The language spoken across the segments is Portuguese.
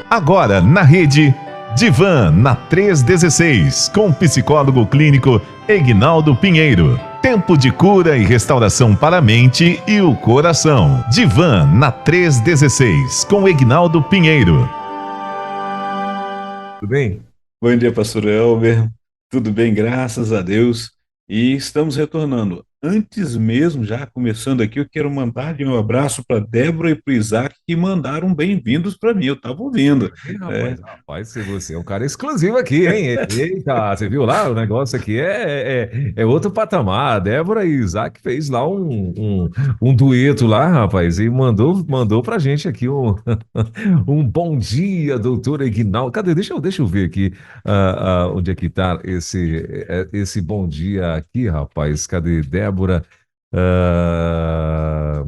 Agora na rede Divan na 316, com o psicólogo clínico Egnaldo Pinheiro. Tempo de cura e restauração para a mente e o coração. Divan na 316, com Egnaldo Pinheiro. Tudo bem? Bom dia, pastor Elber. Tudo bem, graças a Deus. E estamos retornando. Antes mesmo, já começando aqui, eu quero mandar um abraço para Débora e para o Isaac, que mandaram bem-vindos para mim. Eu estava ouvindo. Ih, rapaz, se você é um cara exclusivo aqui, hein? Eita, você viu lá? O negócio aqui é outro patamar. A Débora e Isaac fez lá um dueto lá, rapaz, e mandou pra gente aqui um bom dia, doutor Egnaldo. Cadê? Deixa eu ver aqui onde é que tá esse bom dia aqui, rapaz. Cadê Débora? Ah,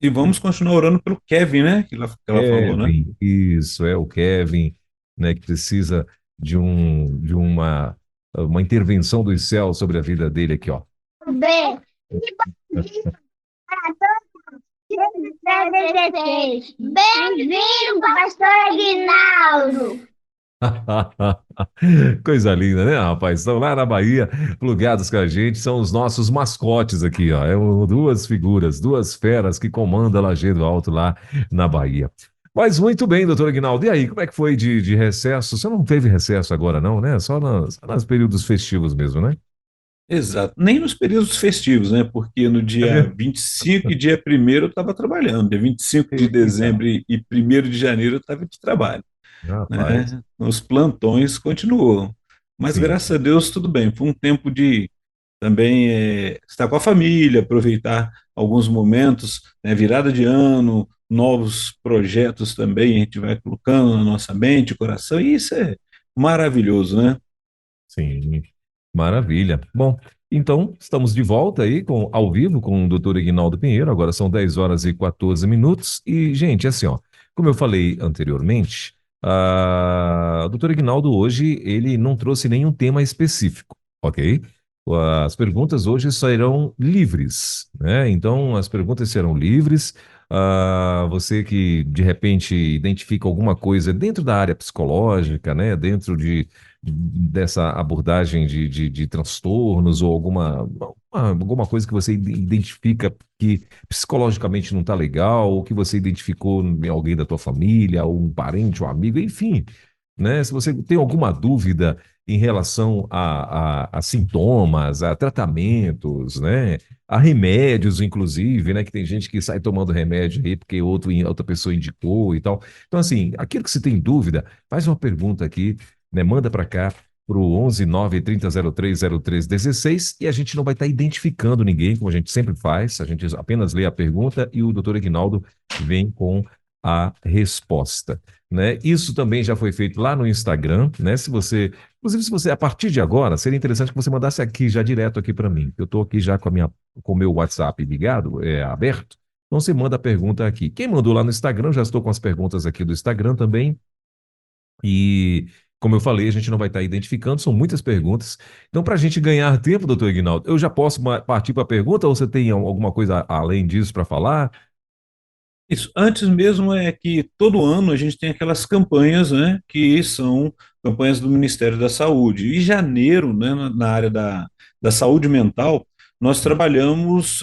E vamos continuar orando pelo Kevin, né? Que ela falou, né? Kevin, isso, é o Kevin, né, que precisa de uma intervenção dos céus sobre a vida dele aqui, ó. Bem, bem-vindo, pastor Aguinaldo. Coisa linda, né, rapaz? Estão lá na Bahia, plugados com a gente, são os nossos mascotes aqui, ó. Duas figuras, duas feras que comandam a Lajeado Alto lá na Bahia. Mas muito bem, doutor Aguinaldo. E aí, como é que foi de recesso? Você não teve recesso agora, não, né? Só nos períodos festivos mesmo, né? Exato. Nem nos períodos festivos, né? Porque no É dia mesmo? 25 e dia 1º eu estava trabalhando. Dia 25 de Eita, dezembro e 1º de janeiro eu estava de trabalho, rapaz. né? Os plantões continuam. Mas Sim. graças a Deus tudo bem. Foi um tempo de também estar com a família, aproveitar alguns momentos, né? Virada de ano, novos projetos também a gente vai colocando na nossa mente, coração, e isso é maravilhoso, né? Sim, maravilha. Bom, então estamos de volta aí ao vivo com o doutor Aguinaldo Pinheiro. Agora são 10 horas e 14 minutos. E, gente, assim, ó, como eu falei anteriormente, o doutor Aguinaldo hoje ele não trouxe nenhum tema específico, ok? As perguntas hoje serão livres, né? Então, as perguntas serão livres. Você que de repente identifica alguma coisa dentro da área psicológica, né? Dentro dessa abordagem de transtornos ou alguma coisa que você identifica que psicologicamente não está legal, ou que você identificou em alguém da tua família, ou um parente, ou amigo, enfim, né? Se você tem alguma dúvida em relação a sintomas, a tratamentos, né? A remédios, inclusive, né? Que tem gente que sai tomando remédio aí porque outra pessoa indicou e tal. Então, assim, aquilo que você tem dúvida, faz uma pergunta aqui, né? Manda para cá pro 11 930 03 03 16 e a gente não vai estar identificando ninguém, como a gente sempre faz, a gente apenas lê a pergunta e o doutor Aguinaldo vem com a resposta, né? Isso também já foi feito lá no Instagram, né? Inclusive, se você, a partir de agora, seria interessante que você mandasse aqui, já direto aqui para mim. Eu estou aqui já com o meu WhatsApp ligado, aberto. Então, você manda a pergunta aqui. Quem mandou lá no Instagram, já estou com as perguntas aqui do Instagram também. E, como eu falei, a gente não vai estar identificando, são muitas perguntas. Então, para a gente ganhar tempo, doutor Ignaldo, eu já posso partir para a pergunta ou você tem alguma coisa além disso para falar? Isso. Antes mesmo é que todo ano a gente tem aquelas campanhas, né, que são campanhas do Ministério da Saúde. E janeiro, né, na área da saúde mental, nós trabalhamos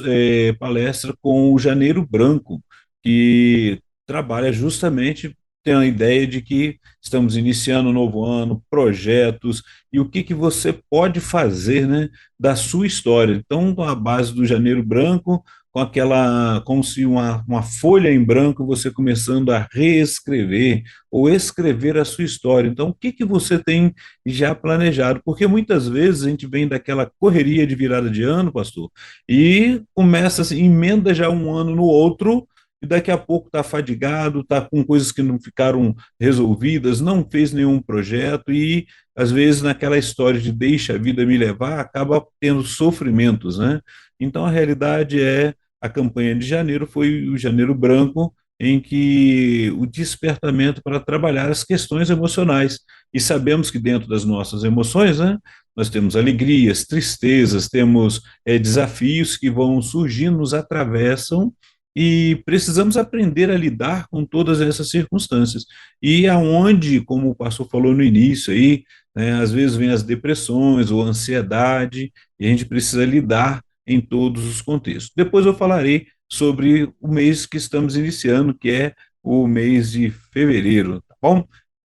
palestra com o Janeiro Branco, que trabalha justamente, tem a ideia de que estamos iniciando um novo ano, projetos, e o que que você pode fazer, né, da sua história. Então, a base do Janeiro Branco, com aquela, como se uma folha em branco, você começando a reescrever ou escrever a sua história. Então, o que que você tem já planejado? Porque muitas vezes a gente vem daquela correria de virada de ano, pastor, e começa assim, emenda já um ano no outro, e daqui a pouco está fadigado, está com coisas que não ficaram resolvidas, não fez nenhum projeto, e às vezes naquela história de deixa a vida me levar, acaba tendo sofrimentos, né? Então a realidade é a campanha de janeiro foi o Janeiro Branco, em que o despertamento para trabalhar as questões emocionais. E sabemos que dentro das nossas emoções, né, nós temos alegrias, tristezas, temos desafios que vão surgindo, nos atravessam e precisamos aprender a lidar com todas essas circunstâncias. E aonde, como o pastor falou no início aí, né, às vezes vem as depressões ou a ansiedade, e a gente precisa lidar em todos os contextos. Depois eu falarei sobre o mês que estamos iniciando, que é o mês de fevereiro, tá bom?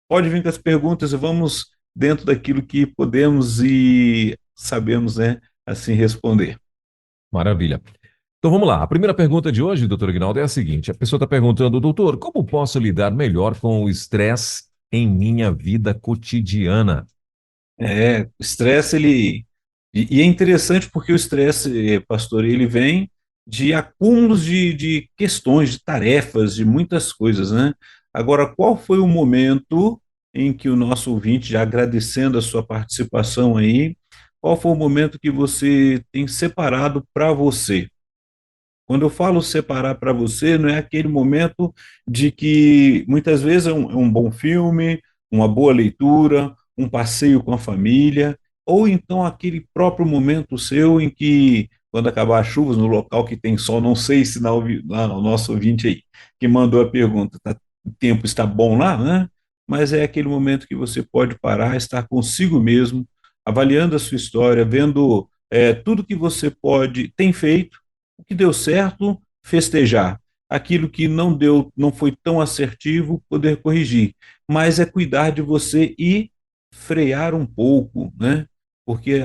Pode vir com as perguntas, vamos dentro daquilo que podemos e sabemos, né, assim responder. Maravilha. Então vamos lá. A primeira pergunta de hoje, doutor Aguinaldo, é a seguinte: a pessoa está perguntando, doutor, como posso lidar melhor com o estresse em minha vida cotidiana? O estresse, e é interessante porque o estresse, pastor, ele vem de acúmulos de questões, de tarefas, de muitas coisas, né? Agora, qual foi o momento em que o nosso ouvinte, já agradecendo a sua participação aí, qual foi o momento que você tem separado para você? Quando eu falo separar para você, não é aquele momento de que muitas vezes é um bom filme, uma boa leitura, um passeio com a família, ou então aquele próprio momento seu em que, quando acabar as chuvas, no local que tem sol, não sei se lá no nosso ouvinte aí, que mandou a pergunta, o tempo está bom lá, né? Mas é aquele momento que você pode parar, estar consigo mesmo, avaliando a sua história, vendo tudo que você tem feito, o que deu certo, festejar. Aquilo que não deu, não foi tão assertivo, poder corrigir. Mas é cuidar de você e frear um pouco, né? Porque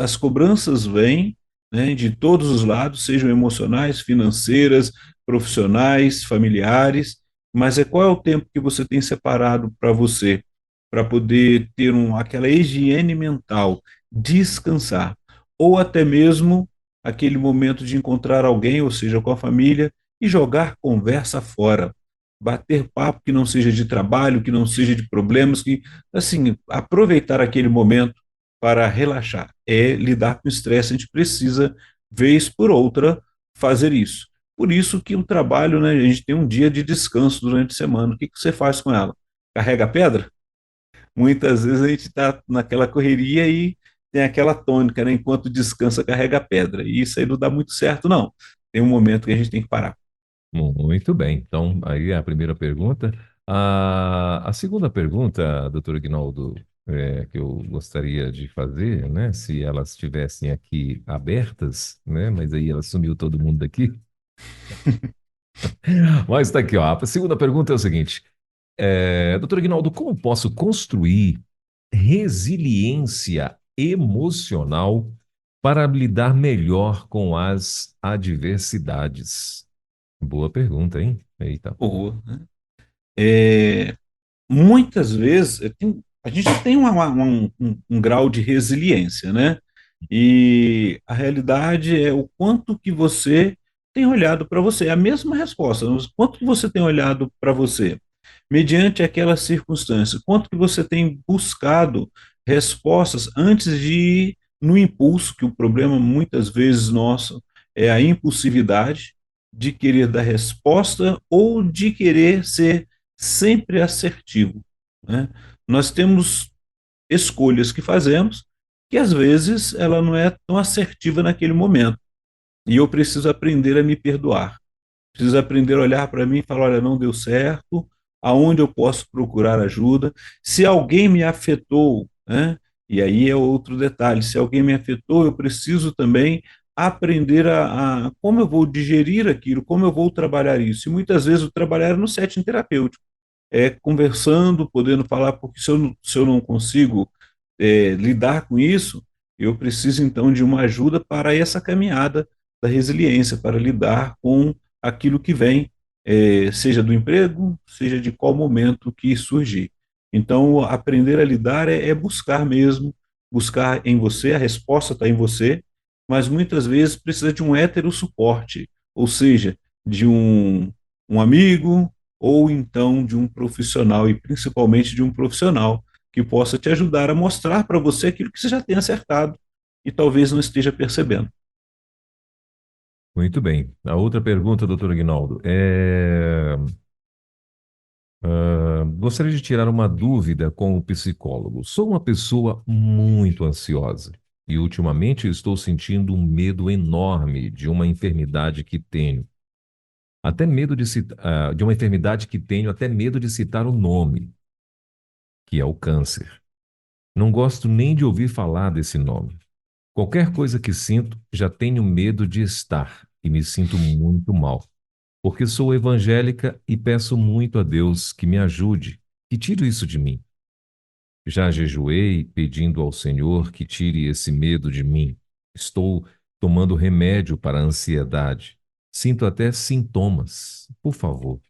as cobranças vêm, né, de todos os lados, sejam emocionais, financeiras, profissionais, familiares, mas qual é o tempo que você tem separado para você, para poder ter aquela higiene mental, descansar, ou até mesmo aquele momento de encontrar alguém, ou seja, com a família, e jogar conversa fora. Bater papo que não seja de trabalho, que não seja de problemas, que, assim, aproveitar aquele momento para relaxar. É lidar com o estresse, a gente precisa, vez por outra, fazer isso. Por isso que o trabalho, né, a gente tem um dia de descanso durante a semana. O que você faz com ela? Carrega a pedra? Muitas vezes a gente está naquela correria e tem aquela tônica, né? Enquanto descansa, carrega a pedra. E isso aí não dá muito certo, não. Tem um momento que a gente tem que parar. Muito bem. Então, aí é a primeira pergunta. A segunda pergunta, doutor Aguinaldo, que eu gostaria de fazer, né? Se elas estivessem aqui abertas, né? Mas aí ela sumiu todo mundo daqui. Mas está aqui, ó. A segunda pergunta é o seguinte: doutor Aguinaldo, como posso construir resiliência emocional para lidar melhor com as adversidades? Boa pergunta, hein? Eita. Ou, né? É, muitas vezes a gente tem um grau de resiliência, né? E a realidade é o quanto que você tem olhado para você. É a mesma resposta, o quanto que você tem olhado para você, mediante aquela circunstância, quanto que você tem buscado respostas antes de ir no impulso, que o problema muitas vezes nosso é a impulsividade de querer dar resposta ou de querer ser sempre assertivo, né? Nós temos escolhas que fazemos que às vezes ela não é tão assertiva naquele momento. E eu preciso aprender a me perdoar. Preciso aprender a olhar para mim e falar, olha, não deu certo, aonde eu posso procurar ajuda? Se alguém me afetou, né? E aí é outro detalhe, se alguém me afetou, eu preciso também aprender a como eu vou digerir aquilo, como eu vou trabalhar isso. E muitas vezes o trabalhar é no setting terapêutico, conversando, podendo falar, porque se eu não consigo lidar com isso, eu preciso então de uma ajuda para essa caminhada da resiliência, para lidar com aquilo que vem, seja do emprego, seja de qual momento que surgir. Então, aprender a lidar é buscar mesmo, buscar em você, a resposta está em você, mas muitas vezes precisa de um hétero suporte, ou seja, de um amigo, ou então de um profissional, e principalmente de um profissional que possa te ajudar a mostrar para você aquilo que você já tem acertado e talvez não esteja percebendo. Muito bem. A outra pergunta, doutor Aguinaldo, gostaria de tirar uma dúvida com o psicólogo. Sou uma pessoa muito ansiosa e ultimamente estou sentindo um medo enorme de uma enfermidade que tenho. Até medo de citar, de uma enfermidade que tenho, até medo de citar o nome, que é o câncer. Não gosto nem de ouvir falar desse nome. Qualquer coisa que sinto, já tenho medo de estar e me sinto muito mal, porque sou evangélica e peço muito a Deus que me ajude, que tire isso de mim. Já jejuei pedindo ao Senhor que tire esse medo de mim. Estou tomando remédio para a ansiedade. Sinto até sintomas. Por favor,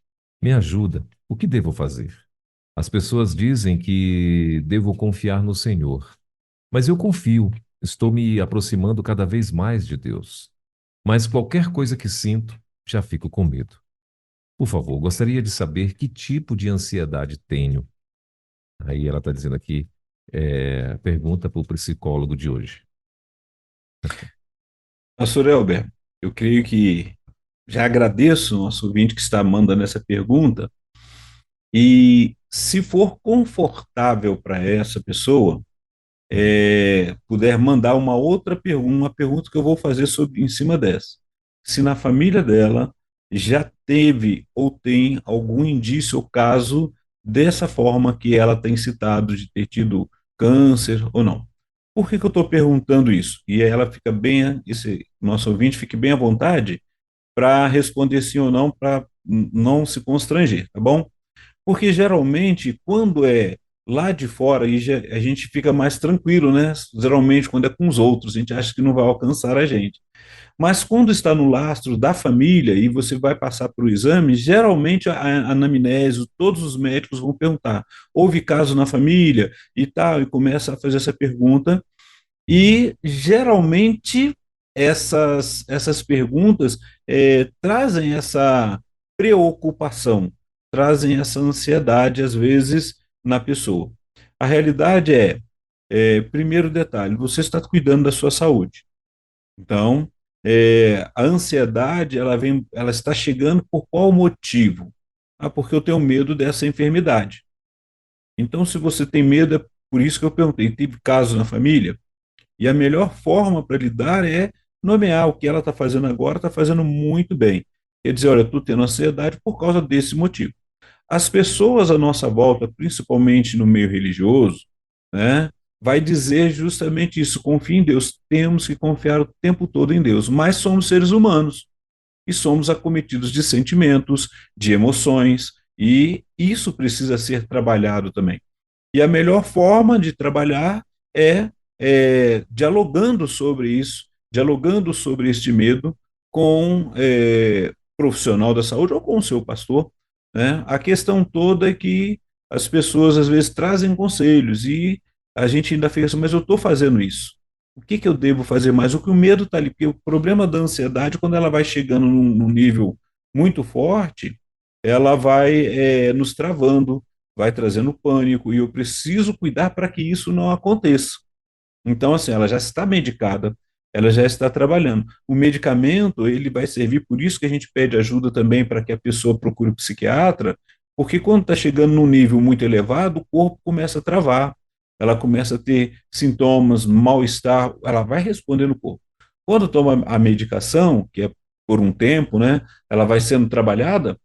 me ajuda. O que devo fazer? As pessoas dizem que devo confiar no Senhor, mas eu confio. Estou me aproximando cada vez mais de Deus. Mas qualquer coisa que sinto, já fico com medo. Por favor, gostaria de saber que tipo de ansiedade tenho. Aí ela está dizendo aqui, pergunta para o psicólogo de hoje. Pastor Elber, eu creio que já agradeço o nosso ouvinte que está mandando essa pergunta, e se for confortável para essa pessoa, puder mandar uma outra pergunta, uma pergunta que eu vou fazer sobre, em cima dessa. Se na família dela já teve ou tem algum indício ou caso dessa forma que ela tem citado, de ter tido câncer ou não. Por que que eu estou perguntando isso? E aí ela fica bem, esse nosso ouvinte fique bem à vontade para responder sim ou não, para não se constranger, tá bom? Porque geralmente, quando é lá de fora, a gente fica mais tranquilo, né? Geralmente, quando é com os outros, a gente acha que não vai alcançar a gente. Mas quando está no lastro da família e você vai passar para o exame, geralmente a anamnese, todos os médicos vão perguntar: houve caso na família e tal, e começa a fazer essa pergunta. E geralmente essas perguntas trazem essa preocupação, trazem essa ansiedade, às vezes, na pessoa. A realidade primeiro detalhe, você está cuidando da sua saúde. Então, a ansiedade, ela está chegando por qual motivo? Ah, porque eu tenho medo dessa enfermidade. Então, se você tem medo, é por isso que eu perguntei, teve caso na família? E a melhor forma para lidar é nomear o que ela está fazendo agora, está fazendo muito bem. Quer dizer, olha, eu estou tendo ansiedade por causa desse motivo. As pessoas à nossa volta, principalmente no meio religioso, né, vai dizer justamente isso: confie em Deus. Temos que confiar o tempo todo em Deus, mas somos seres humanos e somos acometidos de sentimentos, de emoções, e isso precisa ser trabalhado também. E a melhor forma de trabalhar dialogando sobre isso, dialogando sobre este medo com profissional da saúde ou com o seu pastor, né? A questão toda é que as pessoas às vezes trazem conselhos e a gente ainda fica assim, mas eu estou fazendo isso. O que que eu devo fazer mais? O que o medo está ali, porque o problema da ansiedade, quando ela vai chegando num nível muito forte, ela vai nos travando, vai trazendo pânico, e eu preciso cuidar para que isso não aconteça. Então, assim, ela já está medicada, ela já está trabalhando. O medicamento, ele vai servir, por isso que a gente pede ajuda também para que a pessoa procure o psiquiatra, porque quando está chegando num nível muito elevado, o corpo começa a travar, ela começa a ter sintomas, mal-estar, ela vai responder no corpo. Quando toma a medicação, que é por um tempo, né, ela vai sendo trabalhada,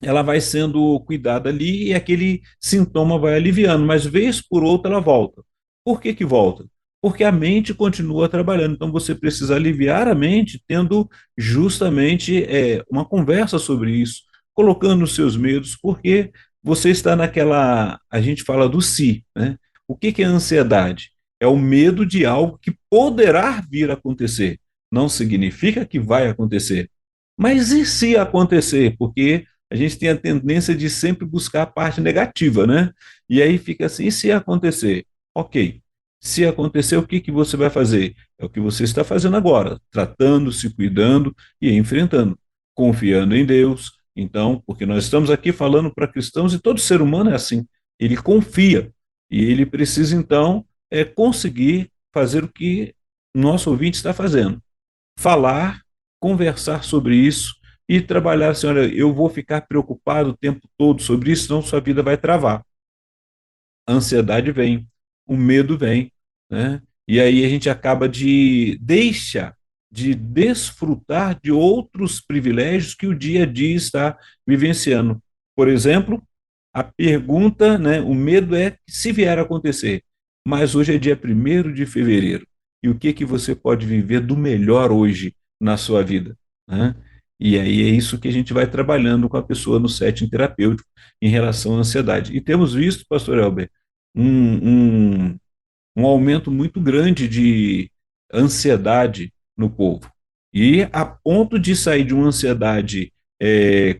ela vai sendo cuidada ali e aquele sintoma vai aliviando, mas vez por outra ela volta. Por que que volta? Porque a mente continua trabalhando, então você precisa aliviar a mente tendo justamente uma conversa sobre isso, colocando os seus medos, porque você está naquela, a gente fala do si, né? O que que é ansiedade? É o medo de algo que poderá vir a acontecer. Não significa que vai acontecer. Mas e se acontecer? Porque a gente tem a tendência de sempre buscar a parte negativa, né? E aí fica assim, e se acontecer? Ok. Se acontecer, o que que você vai fazer? É o que você está fazendo agora, tratando, se cuidando e enfrentando, confiando em Deus. Então, porque nós estamos aqui falando para cristãos e todo ser humano é assim. Ele confia e ele precisa então conseguir fazer o que o nosso ouvinte está fazendo, falar, conversar sobre isso e trabalhar assim: olha, eu vou ficar preocupado o tempo todo sobre isso, senão sua vida vai travar. A ansiedade vem, o medo vem, né? E aí a gente acaba de deixa de desfrutar de outros privilégios que o dia a dia está vivenciando. Por exemplo, a pergunta, né, o medo é se vier a acontecer, mas hoje é dia 1º de fevereiro, e o que que você pode viver do melhor hoje na sua vida, né? E aí é isso que a gente vai trabalhando com a pessoa no setting terapêutico em relação à ansiedade. E temos visto, pastor Elber, um, um, um aumento muito grande de ansiedade no povo. E a ponto de sair de uma ansiedade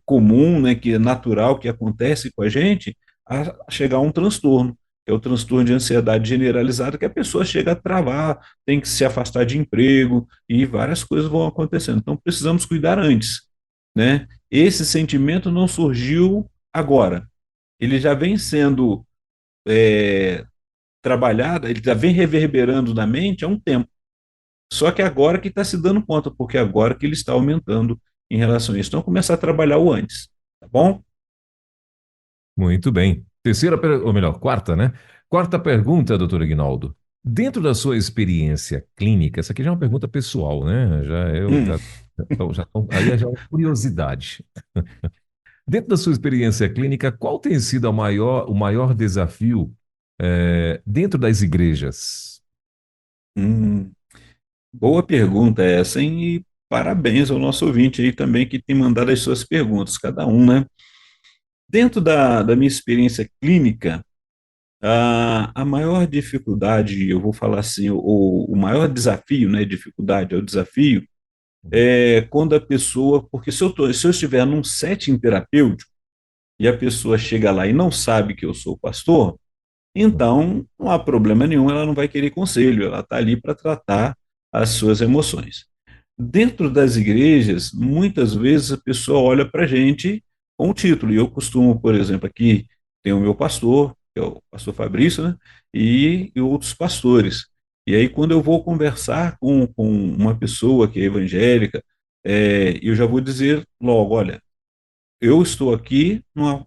comum, né, que é natural, que acontece com a gente, a chegar a um transtorno, que é o transtorno de ansiedade generalizada, que a pessoa chega a travar, tem que se afastar de emprego e várias coisas vão acontecendo. Então precisamos cuidar antes, né? Esse sentimento não surgiu agora, ele já vem sendo é, trabalhado, ele já vem reverberando na mente há um tempo. Só que agora que está se dando conta, porque agora que ele está aumentando em relação a isso. Então, começar a trabalhar o antes, tá bom? Muito bem. Ou melhor, quarta, né? Quarta pergunta, doutor Ignaldo. Dentro da sua experiência clínica, essa aqui já é uma pergunta pessoal, né? Hum, Aí já é uma curiosidade. Dentro da sua experiência clínica, qual tem sido o maior desafio dentro das igrejas? hum, boa pergunta essa, hein? E parabéns ao nosso ouvinte aí também que tem mandado as suas perguntas, cada um, né? Dentro da minha experiência clínica, a maior dificuldade, eu vou falar assim, o maior desafio, né? Dificuldade é o desafio, é quando a pessoa, porque se eu estiver num setting terapêutico e a pessoa chega lá e não sabe que eu sou pastor, então não há problema nenhum, ela não vai querer conselho, ela está ali para tratar as suas emoções. Dentro das igrejas, muitas vezes a pessoa olha para a gente com o título, e eu costumo, por exemplo, aqui tem o meu pastor, que é o pastor Fabrício, né, e outros pastores. E aí, quando eu vou conversar com uma pessoa que é evangélica, eu já vou dizer logo: olha, eu estou aqui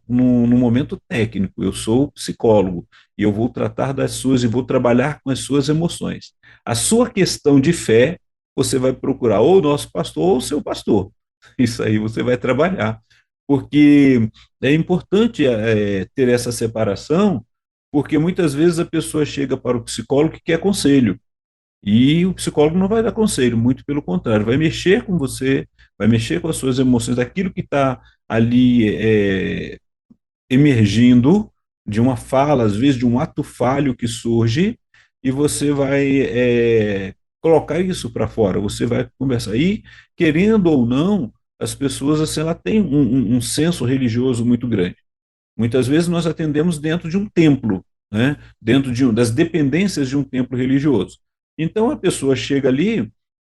num momento técnico, eu sou psicólogo e eu vou tratar das suas e vou trabalhar com as suas emoções. A sua questão de fé, você vai procurar ou o nosso pastor ou o seu pastor. Isso aí você vai trabalhar, porque é importante ter essa separação, porque muitas vezes a pessoa chega para o psicólogo que quer conselho. E o psicólogo não vai dar conselho, muito pelo contrário, vai mexer com você, vai mexer com as suas emoções, daquilo que está ali emergindo de uma fala, às vezes de um ato falho que surge, e você vai colocar isso para fora, você vai conversar. E, querendo ou não, as pessoas assim, ela têm um senso religioso muito grande. Muitas vezes nós atendemos dentro de um templo, né? Dentro das dependências de um templo religioso. Então a pessoa chega ali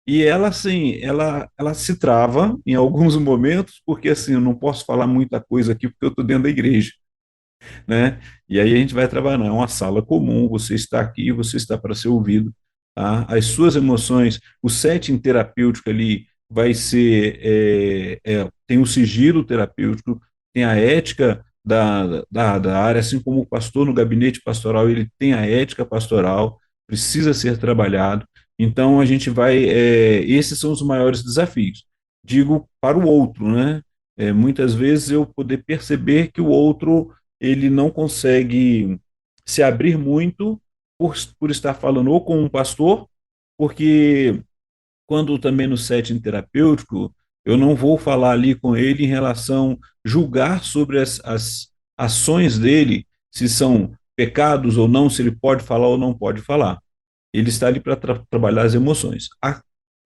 e ela assim, ela se trava em alguns momentos, porque assim, eu não posso falar muita coisa aqui porque eu estou dentro da igreja, né? E aí a gente vai trabalhar, é uma sala comum, você está aqui, você está para ser ouvido, tá? As suas emoções, o setting terapêutico ali vai ser, tem o sigilo terapêutico, tem a ética da área, assim como o pastor no gabinete pastoral, ele tem a ética pastoral, precisa ser trabalhado. Então a gente vai, esses são os maiores desafios. Digo para o outro, né? Muitas vezes eu poder perceber que o outro ele não consegue se abrir muito por estar falando ou com um pastor, porque quando também no setting terapêutico, eu não vou falar ali com ele em relação julgar sobre as ações dele, se são pecados ou não, se ele pode falar ou não pode falar. Ele está ali para trabalhar as emoções.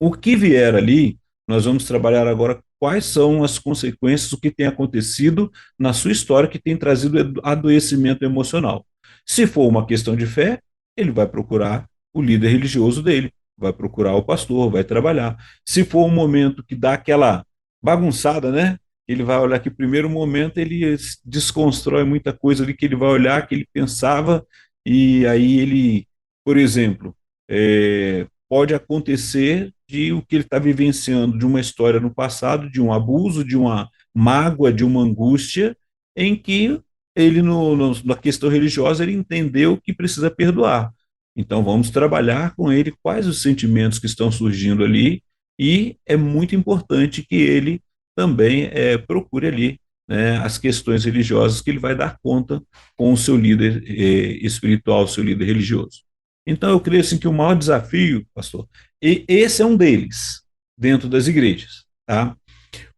O que vier ali, nós vamos trabalhar agora quais são as consequências, o que tem acontecido na sua história que tem trazido adoecimento emocional. Se for uma questão de fé, ele vai procurar o líder religioso dele, vai procurar o pastor, vai trabalhar. Se for um momento que dá aquela bagunçada, né? Ele vai olhar que, primeiro momento, ele desconstrói muita coisa ali que ele vai olhar, que ele pensava, e aí ele, por exemplo, pode acontecer de o que ele está vivenciando de uma história no passado, de um abuso, de uma mágoa, de uma angústia, em que ele, na questão religiosa, ele entendeu que precisa perdoar. Então, vamos trabalhar com ele quais os sentimentos que estão surgindo ali e é muito importante que ele também procure ali, né, as questões religiosas que ele vai dar conta com o seu líder espiritual, o seu líder religioso. Então, eu creio assim, que o maior desafio, pastor, e esse é um deles, dentro das igrejas. Tá?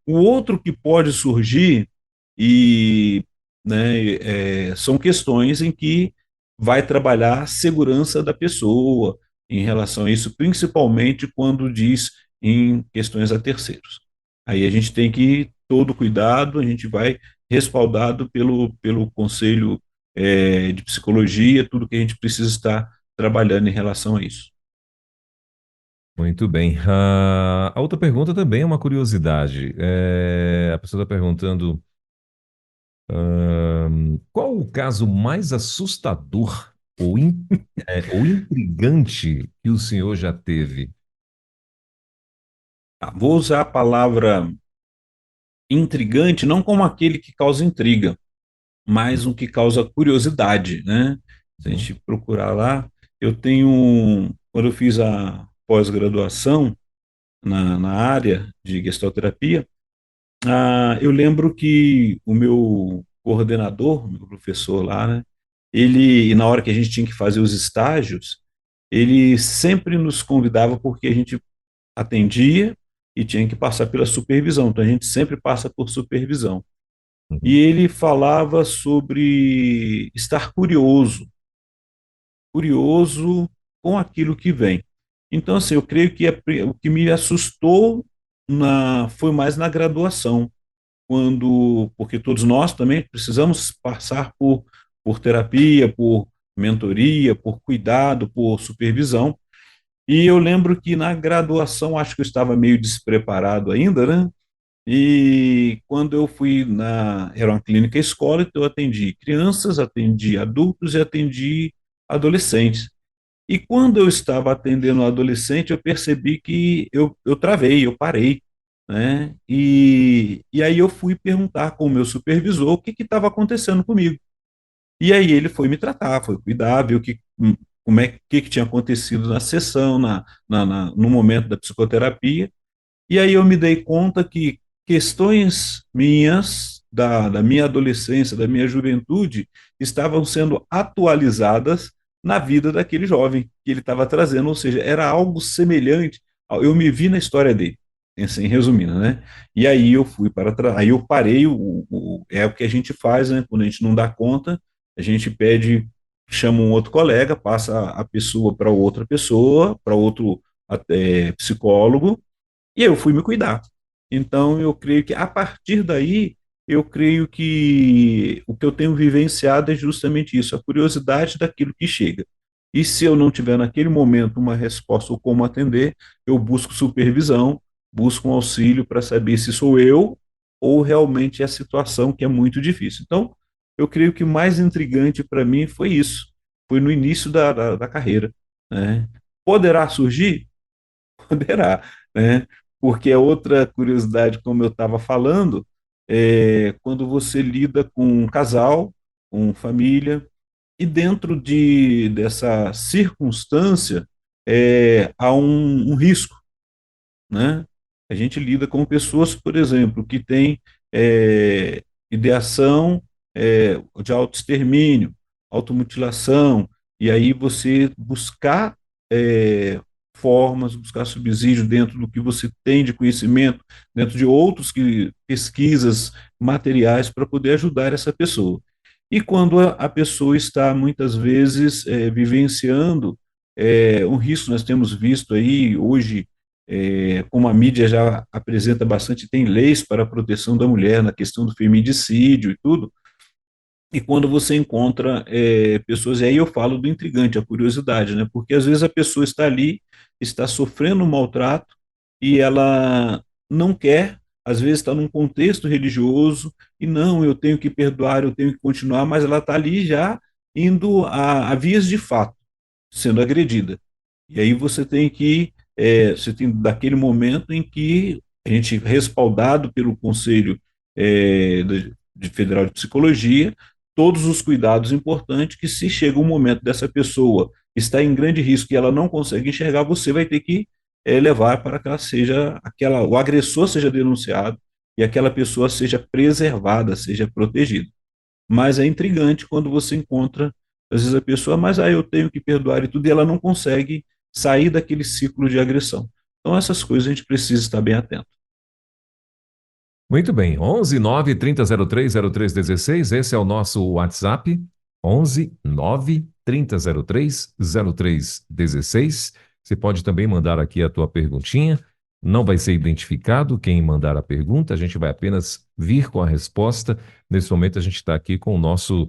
O outro que pode surgir, e né, são questões em que vai trabalhar a segurança da pessoa em relação a isso, principalmente quando diz em questões a terceiros. Aí a gente tem que todo cuidado, a gente vai respaldado pelo Conselho de Psicologia, tudo que a gente precisa estar trabalhando em relação a isso. Muito bem. A outra pergunta também é uma curiosidade. A pessoa está perguntando, qual o caso mais assustador ou intrigante que o senhor já teve? Tá, vou usar a palavra intrigante, não como aquele que causa intriga, mas um que causa curiosidade, né? Se a Uhum. gente procurar lá, quando eu fiz a pós-graduação na área de gestalterapia, eu lembro que o meu coordenador, meu professor lá, né, ele, na hora que a gente tinha que fazer os estágios, ele sempre nos convidava porque a gente atendia e tinha que passar pela supervisão, então a gente sempre passa por supervisão. E Uhum. ele falava sobre estar curioso com aquilo que vem. Então, assim, eu creio que o que me assustou foi mais na graduação, porque todos nós também precisamos passar por terapia, por mentoria, por cuidado, por supervisão. E eu lembro que na graduação, acho que eu estava meio despreparado ainda, né? E quando eu fui era uma clínica escola, então eu atendi crianças, atendi adultos e atendi adolescentes. E quando eu estava atendendo um adolescente, eu percebi que eu travei, eu parei, né? E aí eu fui perguntar com o meu supervisor o que estava acontecendo comigo. E aí ele foi me tratar, foi cuidar, viu como que tinha acontecido na sessão, no momento da psicoterapia. E aí eu me dei conta que questões minhas, da minha adolescência, da minha juventude, estavam sendo atualizadas na vida daquele jovem que ele estava trazendo, ou seja, era algo semelhante. Eu me vi na história dele, assim, resumindo, né? E aí eu fui aí eu parei, é o que a gente faz, né? Quando a gente não dá conta, a gente pede, chama um outro colega, passa a pessoa para outra pessoa, para outro psicólogo, e eu fui me cuidar. Então, eu creio que a partir daí, eu creio que o que eu tenho vivenciado é justamente isso, a curiosidade daquilo que chega. E se eu não tiver naquele momento uma resposta ou como atender, eu busco supervisão, busco um auxílio para saber se sou eu ou realmente é a situação que é muito difícil. Então, eu creio que o mais intrigante para mim foi isso, foi no início da carreira. Né? Poderá surgir? Poderá, né? Porque é outra curiosidade, como eu estava falando, quando você lida com um casal, com família, e dentro dessa circunstância há um risco, né? A gente lida com pessoas, por exemplo, que têm ideação de autoextermínio, automutilação, e aí você buscar formas, buscar subsídio dentro do que você tem de conhecimento, dentro de outros pesquisas, materiais para poder ajudar essa pessoa. E quando a pessoa está muitas vezes vivenciando um risco, nós temos visto aí hoje como a mídia já apresenta bastante, tem leis para a proteção da mulher na questão do feminicídio e tudo, e quando você encontra pessoas, e aí eu falo do intrigante, a curiosidade, né? Porque às vezes a pessoa está ali, está sofrendo um maltrato e ela não quer, às vezes está num contexto religioso e não, eu tenho que perdoar, eu tenho que continuar, mas ela está ali já indo a vias de fato, sendo agredida. E aí você tem daquele momento em que a gente, respaldado pelo Conselho Federal de Psicologia, todos os cuidados importantes que se chega um momento dessa pessoa estar em grande risco e ela não consegue enxergar, você vai ter que levar para que ela seja, o agressor seja denunciado e aquela pessoa seja preservada, seja protegida. Mas é intrigante quando você encontra, às vezes, a pessoa, mas eu tenho que perdoar e tudo, e ela não consegue sair daquele ciclo de agressão. Então, essas coisas a gente precisa estar bem atento. Muito bem, 11 9 30 03 0316, esse é o nosso WhatsApp, 11 9 30 03 0316. Você pode também mandar aqui a tua perguntinha, não vai ser identificado quem mandar a pergunta, a gente vai apenas vir com a resposta. Nesse momento a gente está aqui com o nosso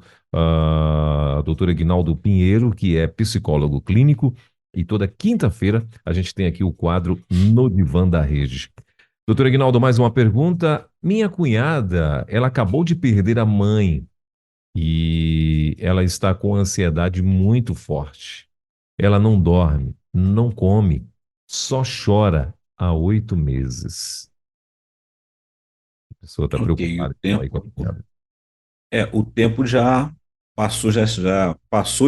doutor Aguinaldo Pinheiro, que é psicólogo clínico, e toda quinta-feira a gente tem aqui o quadro No Divã da Rede. Doutor Aguinaldo, mais uma pergunta. Minha cunhada, ela acabou de perder a mãe e ela está com ansiedade muito forte. Ela não dorme, não come, só chora há 8 meses. A pessoa está Ok, preocupada então, aí com a cunhada. o tempo já passou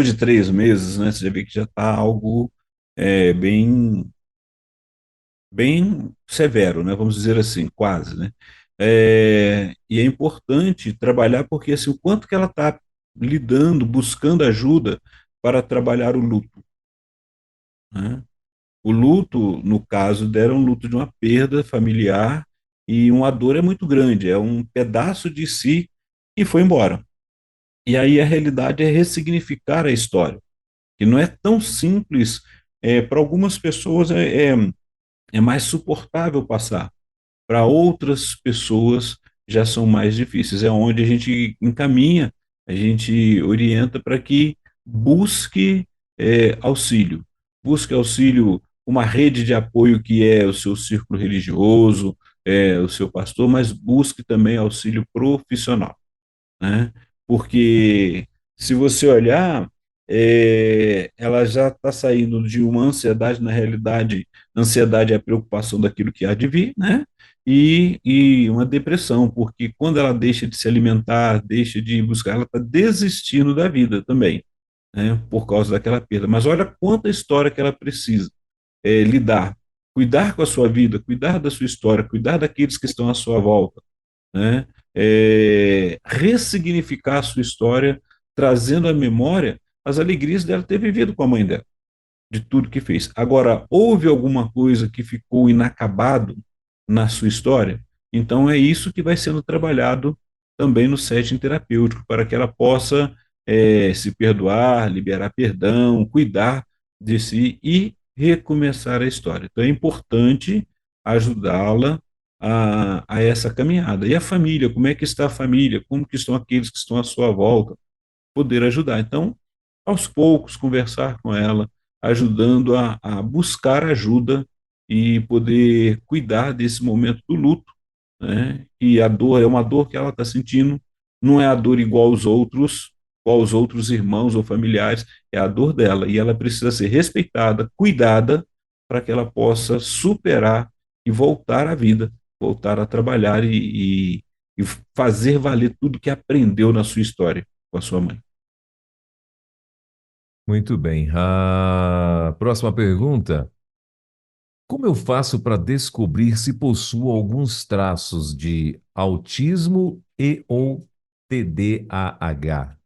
de 3 meses, né? Você já vê que já está algo bem, bem severo, né? Vamos dizer assim, quase, né? E é importante trabalhar porque assim, o quanto que ela está lidando, buscando ajuda para trabalhar o luto, né? O luto, no caso dela, é um luto de uma perda familiar e uma dor é muito grande, é um pedaço de si que foi embora. E aí a realidade é ressignificar a história, que não é tão simples, para algumas pessoas é mais suportável passar, para outras pessoas já são mais difíceis. É onde a gente encaminha, a gente orienta para que busque auxílio. Busque auxílio, uma rede de apoio que é o seu círculo religioso, o seu pastor, mas busque também auxílio profissional, né? Porque se você olhar, ela já está saindo de uma ansiedade, na realidade, ansiedade é a preocupação daquilo que há de vir, né? E uma depressão, porque quando ela deixa de se alimentar, deixa de buscar, ela está desistindo da vida também, né? Por causa daquela perda. Mas olha quanta história que ela precisa lidar, cuidar com a sua vida, cuidar da sua história, cuidar daqueles que estão à sua volta, né? Ressignificar a sua história, trazendo à memória as alegrias dela ter vivido com a mãe dela, de tudo que fez. Agora, houve alguma coisa que ficou inacabado na sua história? Então, é isso que vai sendo trabalhado também no setting terapêutico, para que ela possa se perdoar, liberar perdão, cuidar de si e recomeçar a história. Então, é importante ajudá-la a essa caminhada. E a família, como é que está a família? Como que estão aqueles que estão à sua volta? Poder ajudar. Então, aos poucos, conversar com ela, ajudando a buscar ajuda e poder cuidar desse momento do luto, né? E a dor é uma dor que ela está sentindo, não é a dor igual aos outros irmãos ou familiares, é a dor dela, e ela precisa ser respeitada, cuidada, para que ela possa superar e voltar à vida, voltar a trabalhar e fazer valer tudo que aprendeu na sua história com a sua mãe. Muito bem. A próxima pergunta. Como eu faço para descobrir se possuo alguns traços de autismo e ou TDAH?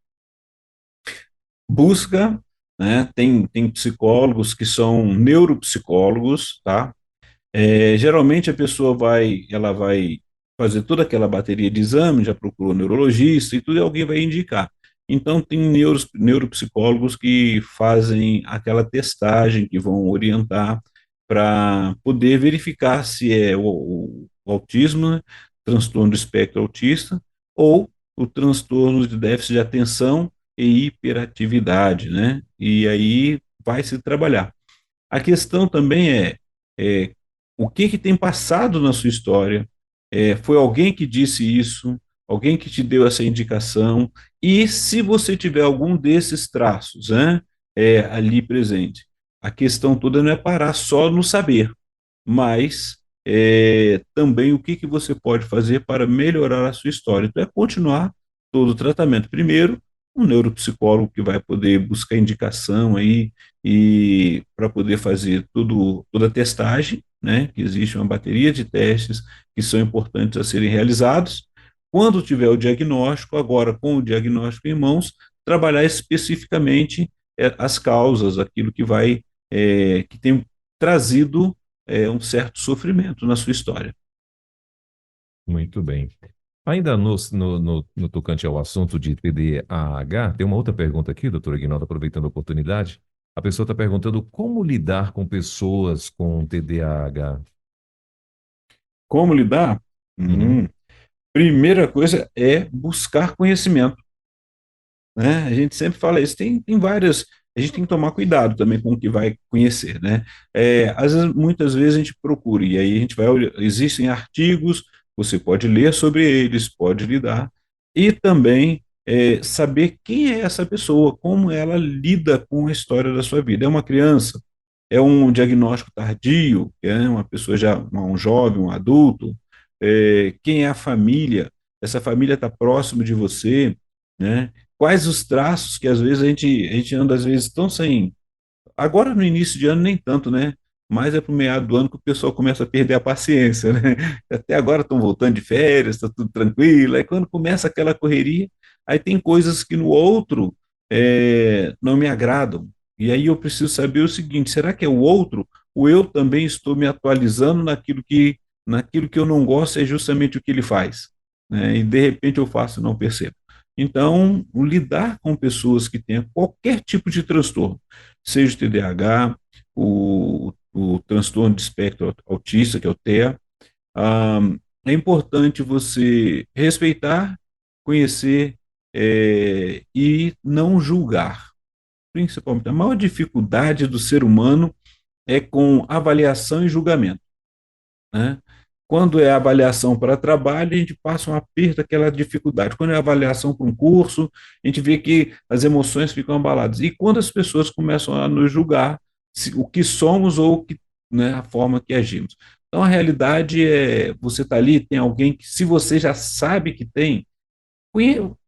Busca, né? Tem psicólogos que são neuropsicólogos, tá? Geralmente a pessoa ela vai fazer toda aquela bateria de exames, já procurou neurologista e tudo, e alguém vai indicar. Então, tem neuropsicólogos que fazem aquela testagem, que vão orientar para poder verificar se é o autismo, né, transtorno do espectro autista, ou o transtorno de déficit de atenção e hiperatividade, né? E aí vai se trabalhar. A questão também é o que tem passado na sua história. Foi alguém que disse isso, alguém que te deu essa indicação, e se você tiver algum desses traços, né, ali presente, a questão toda não é parar só no saber, mas também o que você pode fazer para melhorar a sua história. Então, é continuar todo o tratamento. Primeiro, um neuropsicólogo que vai poder buscar indicação aí e para poder fazer toda a testagem, né? Que existe uma bateria de testes que são importantes a serem realizados. Quando tiver o diagnóstico, agora com o diagnóstico em mãos, trabalhar especificamente as causas, aquilo que vai que tem trazido um certo sofrimento na sua história. Muito bem. Ainda no tocante ao assunto de TDAH, tem uma outra pergunta aqui, doutor Aguinaldo, aproveitando a oportunidade. A pessoa está perguntando como lidar com pessoas com TDAH. Como lidar? Uhum. Primeira coisa é buscar conhecimento, né? A gente sempre fala isso, tem várias, a gente tem que tomar cuidado também com o que vai conhecer, né? Às vezes, muitas vezes a gente procura, e aí a gente vai olhar, existem artigos, você pode ler sobre eles, pode lidar, e também saber quem é essa pessoa, como ela lida com a história da sua vida. É uma criança? É um diagnóstico tardio? É uma pessoa já, um jovem, um adulto? Quem é a família? Essa família está próximo de você, né? Quais os traços que às vezes a gente anda às vezes tão sem. Agora no início de ano nem tanto, né? Mas é pro meado do ano que o pessoal começa a perder a paciência, né? Até agora estão voltando de férias, está tudo tranquilo. Aí quando começa aquela correria, aí tem coisas que no outro não me agradam. E aí eu preciso saber o seguinte: será que é o outro? Ou eu também estou me atualizando naquilo que eu não gosto é justamente o que ele faz, né? E de repente eu faço e não percebo. Então, o lidar com pessoas que tenham qualquer tipo de transtorno, seja o TDAH, o transtorno de espectro autista, que é o TEA, ah, é importante você respeitar, conhecer e não julgar. Principalmente, a maior dificuldade do ser humano é com avaliação e julgamento, né? Quando é avaliação para trabalho, a gente passa um aperto, aquela dificuldade. Quando é avaliação para um curso, a gente vê que as emoções ficam abaladas. E quando as pessoas começam a nos julgar o que somos ou né, a forma que agimos. Então, a realidade é, você está ali, tem alguém que, se você já sabe que tem,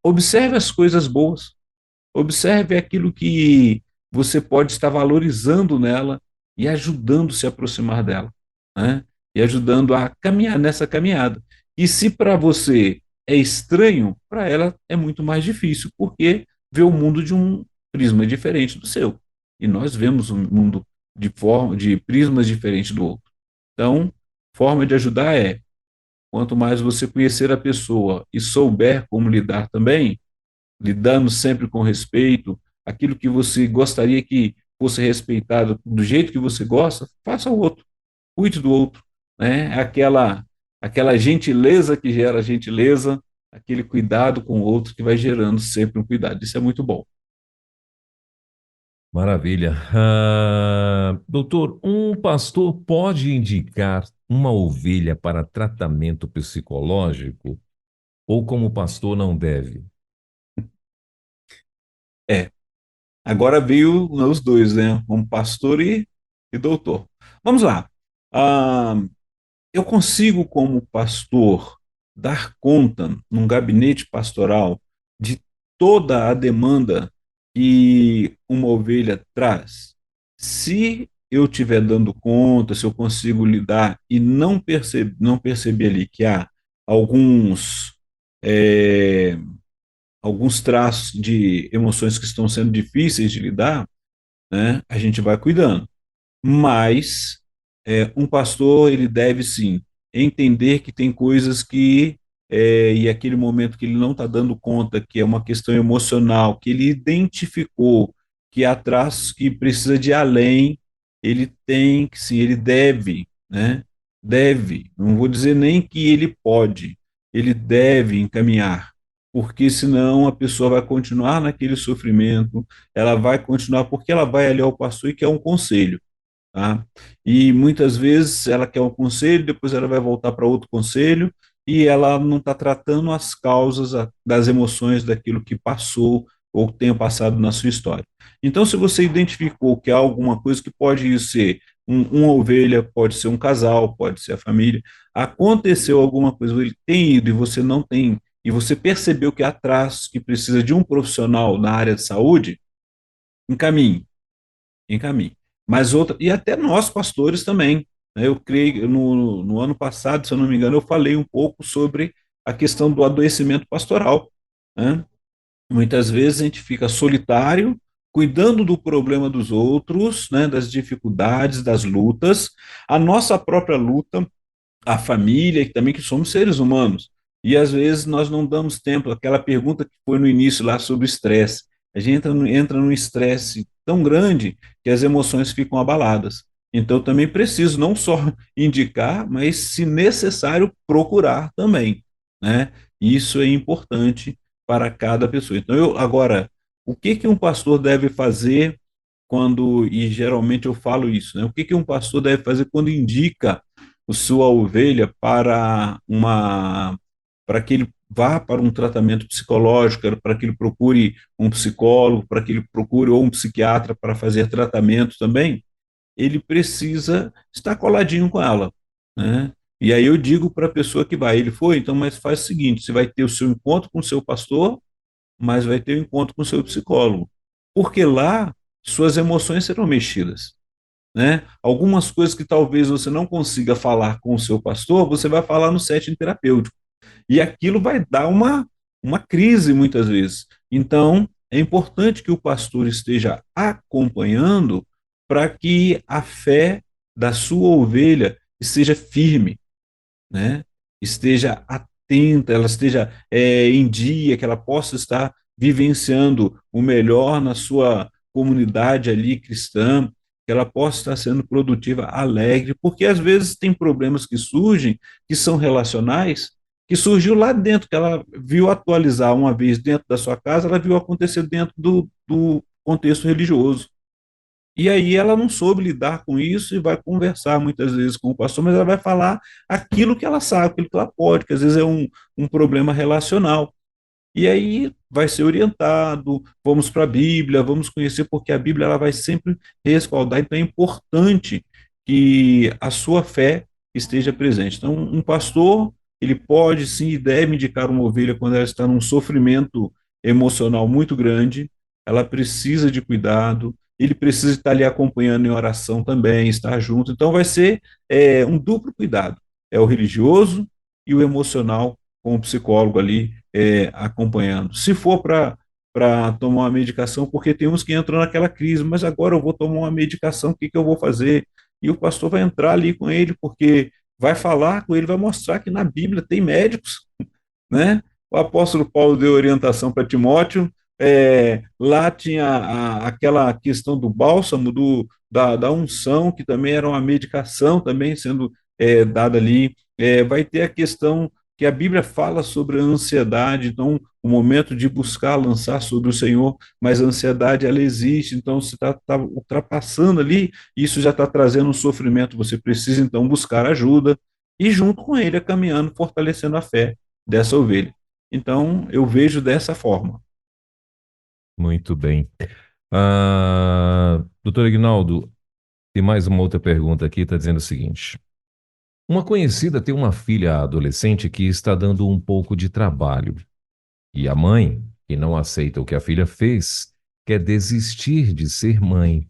observe as coisas boas, observe aquilo que você pode estar valorizando nela e ajudando se a aproximar dela, né? E ajudando a caminhar nessa caminhada. E se para você é estranho, para ela é muito mais difícil, porque vê o mundo de um prisma diferente do seu. E nós vemos o mundo de prismas diferentes do outro. Então, forma de ajudar é, quanto mais você conhecer a pessoa e souber como lidar também, lidando sempre com respeito, aquilo que você gostaria que fosse respeitado do jeito que você gosta, faça o outro, cuide do outro, né? Aquela gentileza que gera gentileza, aquele cuidado com o outro que vai gerando sempre um cuidado. Isso é muito bom. Maravilha. Doutor, um pastor pode indicar uma ovelha para tratamento psicológico ou como pastor não deve? É, agora veio os dois, né? Como pastor e doutor. Vamos lá. Ah, eu consigo, como pastor, dar conta, num gabinete pastoral, de toda a demanda que uma ovelha traz? Se eu estiver dando conta, se eu consigo lidar e não perceber ali que há alguns, é, alguns traços de emoções que estão sendo difíceis de lidar, né, a gente vai cuidando. Mas um pastor, ele deve sim entender que tem coisas que, e aquele momento que ele não está dando conta, que é uma questão emocional, que ele identificou que há traços que precisa de além, ele tem que sim, ele deve, né? Deve, não vou dizer nem que ele pode, ele deve encaminhar, porque senão a pessoa vai continuar naquele sofrimento, ela vai continuar, porque ela vai ali ao pastor e quer um conselho. Tá? E muitas vezes ela quer um conselho, depois ela vai voltar para outro conselho e ela não está tratando as causas das emoções daquilo que passou ou tenha passado na sua história. Então, se você identificou que há alguma coisa que pode ser uma ovelha, pode ser um casal, pode ser a família, aconteceu alguma coisa, ele tem ido e você não tem e você percebeu que há traços que precisa de um profissional na área de saúde, encaminhe, encaminhe. Mas outra, e até nós, pastores, também, né? Eu creio, no ano passado, se eu não me engano, eu falei um pouco sobre a questão do adoecimento pastoral, né? Muitas vezes a gente fica solitário, cuidando do problema dos outros, né, das dificuldades, das lutas, a nossa própria luta, a família, e também que somos seres humanos. E às vezes nós não damos tempo, aquela pergunta que foi no início lá sobre o estresse. A gente entra num estresse tão grande que as emoções ficam abaladas. Então eu também preciso não só indicar, mas, se necessário, procurar também, né? Isso é importante para cada pessoa. Então eu agora, o que que um pastor deve fazer quando, e geralmente eu falo isso, né? O que que um pastor deve fazer quando indica a sua ovelha para que ele vá para um tratamento psicológico, para que ele procure um psicólogo, para que ele procure ou um psiquiatra para fazer tratamento também, ele precisa estar coladinho com ela, né? E aí eu digo para a pessoa que vai, ele foi, então, mas faz o seguinte, você vai ter o seu encontro com o seu pastor, mas vai ter o encontro com o seu psicólogo, porque lá suas emoções serão mexidas, né? Algumas coisas que talvez você não consiga falar com o seu pastor, você vai falar no setting terapêutico. E aquilo vai dar uma crise muitas vezes. Então, é importante que o pastor esteja acompanhando para que a fé da sua ovelha esteja firme, né? Esteja atenta, ela esteja em dia, que ela possa estar vivenciando o melhor na sua comunidade ali cristã, que ela possa estar sendo produtiva, alegre, porque às vezes tem problemas que surgem, que são relacionais, que surgiu lá dentro, que ela viu atualizar uma vez dentro da sua casa, ela viu acontecer dentro do contexto religioso. E aí ela não soube lidar com isso e vai conversar muitas vezes com o pastor, mas ela vai falar aquilo que ela sabe, aquilo que ela pode, que às vezes é um problema relacional. E aí vai ser orientado, vamos para a Bíblia, vamos conhecer, porque a Bíblia ela vai sempre respaldar, então é importante que a sua fé esteja presente. Então, um pastor, ele pode sim e deve indicar uma ovelha quando ela está num sofrimento emocional muito grande, ela precisa de cuidado, ele precisa estar ali acompanhando em oração também, estar junto. Então, vai ser um duplo cuidado: é o religioso e o emocional, com o psicólogo ali acompanhando. Se for para tomar uma medicação, porque tem uns que entram naquela crise, mas agora eu vou tomar uma medicação, o que que eu vou fazer? E o pastor vai entrar ali com ele, porque vai falar com ele, vai mostrar que na Bíblia tem médicos, né? O apóstolo Paulo deu orientação para Timóteo, lá tinha aquela questão do bálsamo, da unção, que também era uma medicação também sendo dada ali. Vai ter a questão que a Bíblia fala sobre a ansiedade, então o momento de buscar lançar sobre o Senhor, mas a ansiedade ela existe, então você está ultrapassando ali, isso já está trazendo um sofrimento, você precisa então buscar ajuda, e junto com ele caminhando, fortalecendo a fé dessa ovelha. Então eu vejo dessa forma. Muito bem. Doutor Ignaldo, tem mais uma outra pergunta aqui, está dizendo o seguinte. Uma conhecida tem uma filha adolescente que está dando um pouco de trabalho. E a mãe, que não aceita o que a filha fez, quer desistir de ser mãe.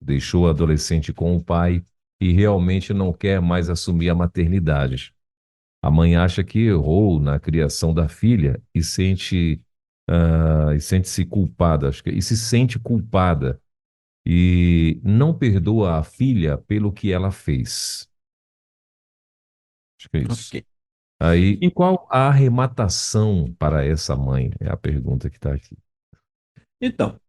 Deixou a adolescente com o pai e realmente não quer mais assumir a maternidade. A mãe acha que errou na criação da filha e sente-se culpada, e se sente culpada e não perdoa a filha pelo que ela fez. Acho que é isso. Ok. Aí, e qual a arrematação para essa mãe? É a pergunta que está aqui. Então,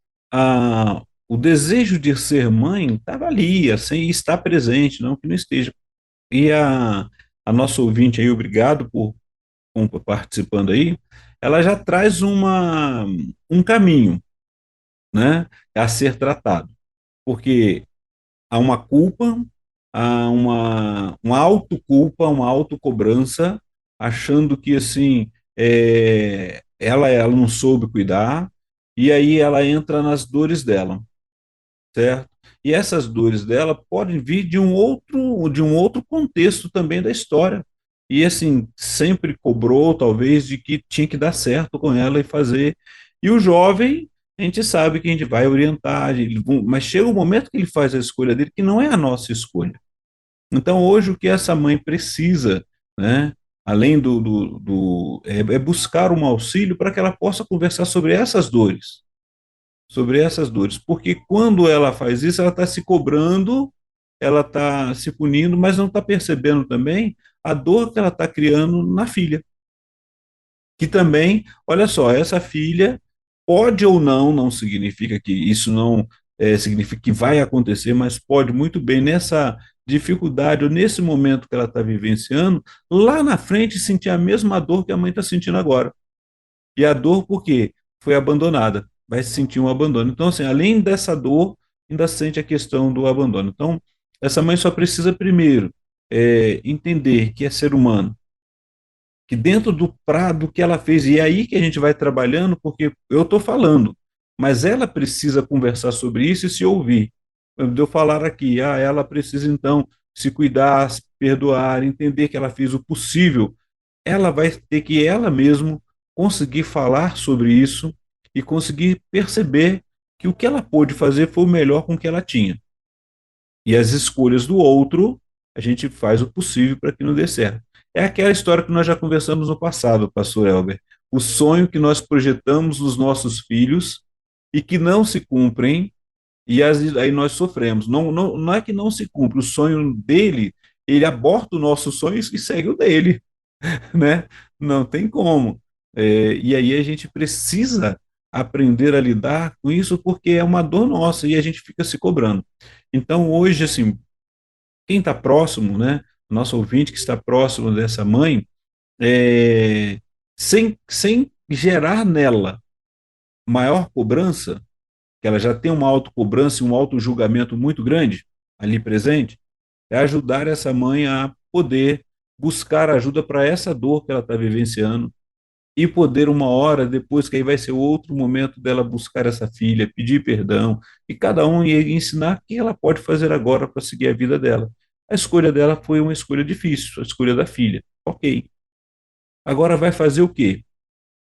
o desejo de ser mãe estava ali, assim, está presente, não que não esteja. E a nossa ouvinte aí, obrigado por participando aí, ela já traz um caminho, né, a ser tratado, porque há uma culpa, há uma autoculpa, uma autocobrança, achando que assim ela não soube cuidar, e aí ela entra nas dores dela, certo? E essas dores dela podem vir de um outro contexto também da história. e assim, sempre cobrou, talvez, de que tinha que dar certo com ela e fazer. E o jovem, a gente sabe que a gente vai orientar, mas chega o momento que ele faz a escolha dele, que não é a nossa escolha. Então, hoje, o que essa mãe precisa, né, além é buscar um auxílio para que ela possa conversar sobre essas dores, porque quando ela faz isso, ela está se cobrando, ela está se punindo, mas não está percebendo também a dor que ela está criando na filha, que também, olha só, essa filha pode ou não, não significa que isso não significa que vai acontecer, mas pode muito bem nessa dificuldade ou nesse momento que ela está vivenciando, lá na frente sentir a mesma dor que a mãe está sentindo agora. E a dor, por quê? Foi abandonada, vai sentir um abandono. Então, assim, além dessa dor, ainda sente a questão do abandono. Então, essa mãe só precisa, primeiro, entender que é ser humano, que dentro do prado que ela fez, e é aí que a gente vai trabalhando, porque eu estou falando, mas ela precisa conversar sobre isso e se ouvir. De eu falar aqui, ela precisa então se cuidar, se perdoar, entender que ela fez o possível, ela vai ter que ela mesmo conseguir falar sobre isso e conseguir perceber que o que ela pôde fazer foi o melhor com o que ela tinha. E as escolhas do outro, a gente faz o possível para que não dê certo. É aquela história que nós já conversamos no passado, pastor Elber. O sonho que nós projetamos nos nossos filhos e que não se cumprem, e aí nós sofremos. Não é que não se cumpre, o sonho dele, ele aborta o nosso sonho e segue o dele, né? Não tem como. E aí a gente precisa aprender a lidar com isso porque é uma dor nossa e a gente fica se cobrando. Então, hoje, assim, quem está próximo, né? Nosso ouvinte que está próximo dessa mãe, sem gerar nela maior cobrança, que ela já tem uma autocobrança e um auto-julgamento muito grande ali presente, é ajudar essa mãe a poder buscar ajuda para essa dor que ela está vivenciando e poder uma hora depois, que aí vai ser outro momento dela buscar essa filha, pedir perdão, e cada um ia ensinar o que ela pode fazer agora para seguir a vida dela. A escolha dela foi uma escolha difícil, a escolha da filha. Ok. Agora vai fazer o quê?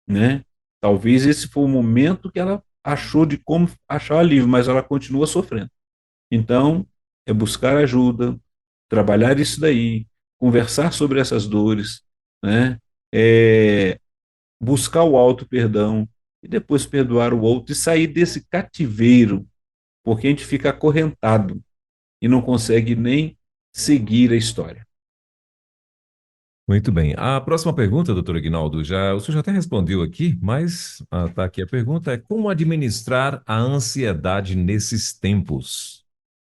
Né? Talvez esse foi o momento que ela achou de como achar alívio, mas ela continua sofrendo. Então, é buscar ajuda, trabalhar isso daí, conversar sobre essas dores, né? É, buscar o auto perdão e depois perdoar o outro e sair desse cativeiro, porque a gente fica acorrentado e não consegue nem seguir a história. Muito bem. A próxima pergunta, doutor Aguinaldo, o senhor já até respondeu aqui, mas tá aqui a pergunta, é como administrar a ansiedade nesses tempos?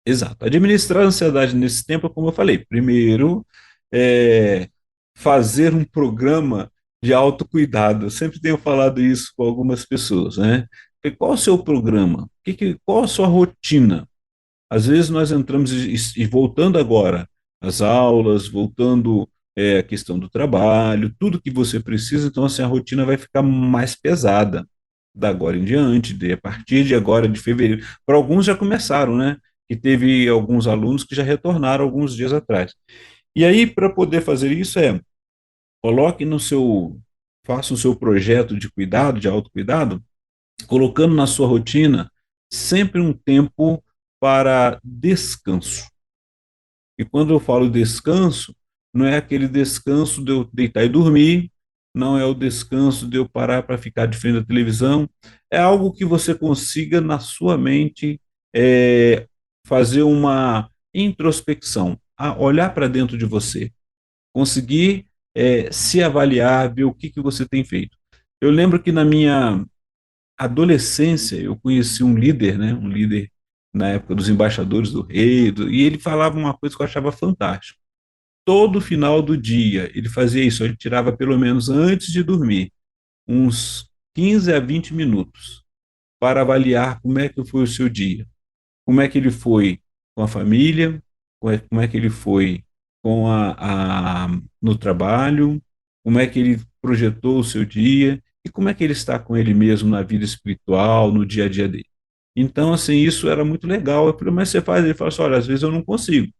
Exato. Administrar a ansiedade nesse tempo, como eu falei, primeiro, é, fazer um programa de autocuidado. Eu sempre tenho falado isso com algumas pessoas, né? E qual o seu programa? Qual a sua rotina? Às vezes nós entramos e voltando agora às aulas, voltando à questão do trabalho, tudo que você precisa, então assim, a rotina vai ficar mais pesada da agora em diante, a partir de agora de fevereiro. Para alguns já começaram, né? E teve alguns alunos que já retornaram alguns dias atrás. E aí, para poder fazer isso, coloque no seu, faça o seu projeto de cuidado, de autocuidado, colocando na sua rotina sempre um tempo para descanso. E quando eu falo descanso, não é aquele descanso de eu deitar e dormir, não é o descanso de eu parar para ficar de frente da televisão, é algo que você consiga na sua mente é, fazer uma introspecção, olhar para dentro de você, conseguir se avaliar, ver o que você tem feito. Eu lembro que na minha adolescência eu conheci um líder, né, um líder na época dos embaixadores do rei, e ele falava uma coisa que eu achava fantástica. Todo final do dia ele fazia isso, ele tirava pelo menos antes de dormir uns 15 a 20 minutos para avaliar como é que foi o seu dia, como é que ele foi com a família, como é que ele foi no trabalho, como é que ele projetou o seu dia e como é que ele está com ele mesmo na vida espiritual, no dia a dia dele. Então, assim, isso era muito legal. Eu falei, mas você faz? Ele falou assim, olha, às vezes eu não consigo.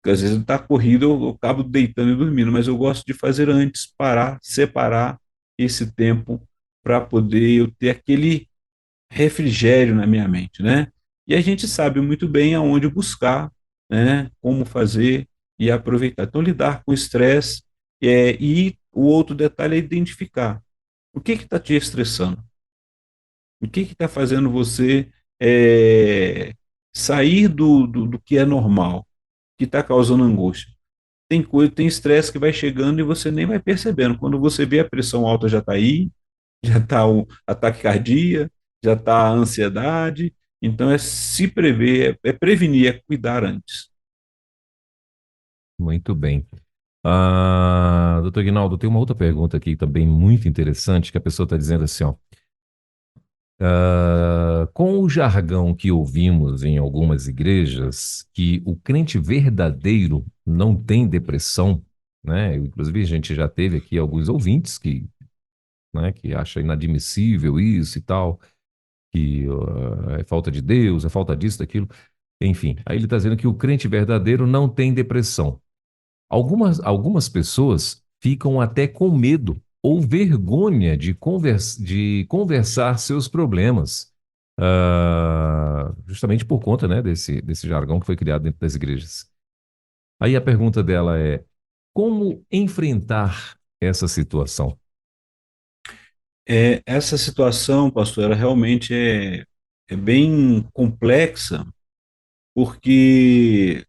Porque às vezes está corrido, eu acabo deitando e dormindo, mas eu gosto de fazer antes, parar, separar esse tempo para poder eu ter aquele refrigério na minha mente, né? E a gente sabe muito bem aonde buscar, né? Como fazer e aproveitar. Então, lidar com o estresse e o outro detalhe é identificar o que está te estressando, o que está fazendo você sair do que é normal, que está causando angústia. Tem coisa, tem estresse que vai chegando e você nem vai percebendo. Quando você vê a pressão alta já está aí, já está o ataque cardíaco, já está a ansiedade. Então é se prever, é prevenir, é cuidar antes. Muito bem. Doutor Ignaldo, tem uma outra pergunta aqui também muito interessante, que a pessoa está dizendo assim, ó. Com o jargão que ouvimos em algumas igrejas, que o crente verdadeiro não tem depressão, né? Inclusive, a gente já teve aqui alguns ouvintes que, né, que acham inadmissível isso e tal, que é falta de Deus, é falta disso, daquilo. Enfim, aí ele está dizendo que o crente verdadeiro não tem depressão. Algumas pessoas ficam até com medo ou vergonha de conversar seus problemas, justamente por conta, né, desse jargão que foi criado dentro das igrejas. Aí a pergunta dela é: como enfrentar essa situação? Essa situação, pastor, ela realmente é bem complexa, porque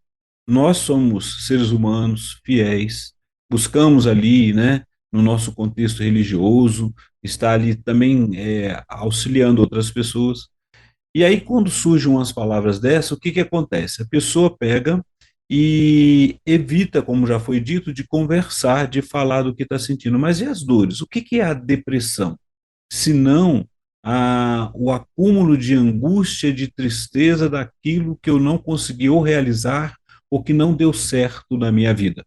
nós somos seres humanos fiéis, buscamos ali, né, no nosso contexto religioso, estar ali também auxiliando outras pessoas. E aí, quando surgem umas palavras dessas, o que que acontece? A pessoa pega e evita, como já foi dito, de conversar, de falar do que está sentindo. Mas e as dores? O que que é a depressão? Se não o acúmulo de angústia, de tristeza daquilo que eu não consegui ou realizar ou que não deu certo na minha vida,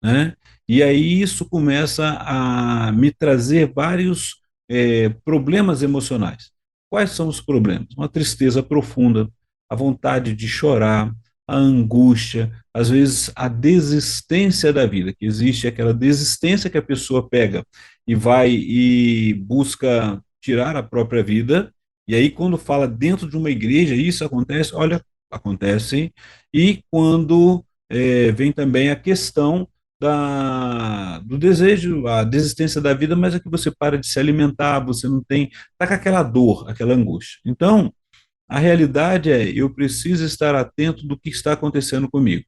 né? E aí isso começa a me trazer vários problemas emocionais. Quais são os problemas? Uma tristeza profunda, a vontade de chorar, a angústia, às vezes a desistência da vida, que existe aquela desistência que a pessoa pega e vai e busca tirar a própria vida. E aí, quando fala dentro de uma igreja, isso acontece, olha, acontece. E quando vem também a questão do desejo, a desistência da vida, mas é que você para de se alimentar, você não tem, está com aquela dor, aquela angústia. Então, a realidade é, eu preciso estar atento do que está acontecendo comigo.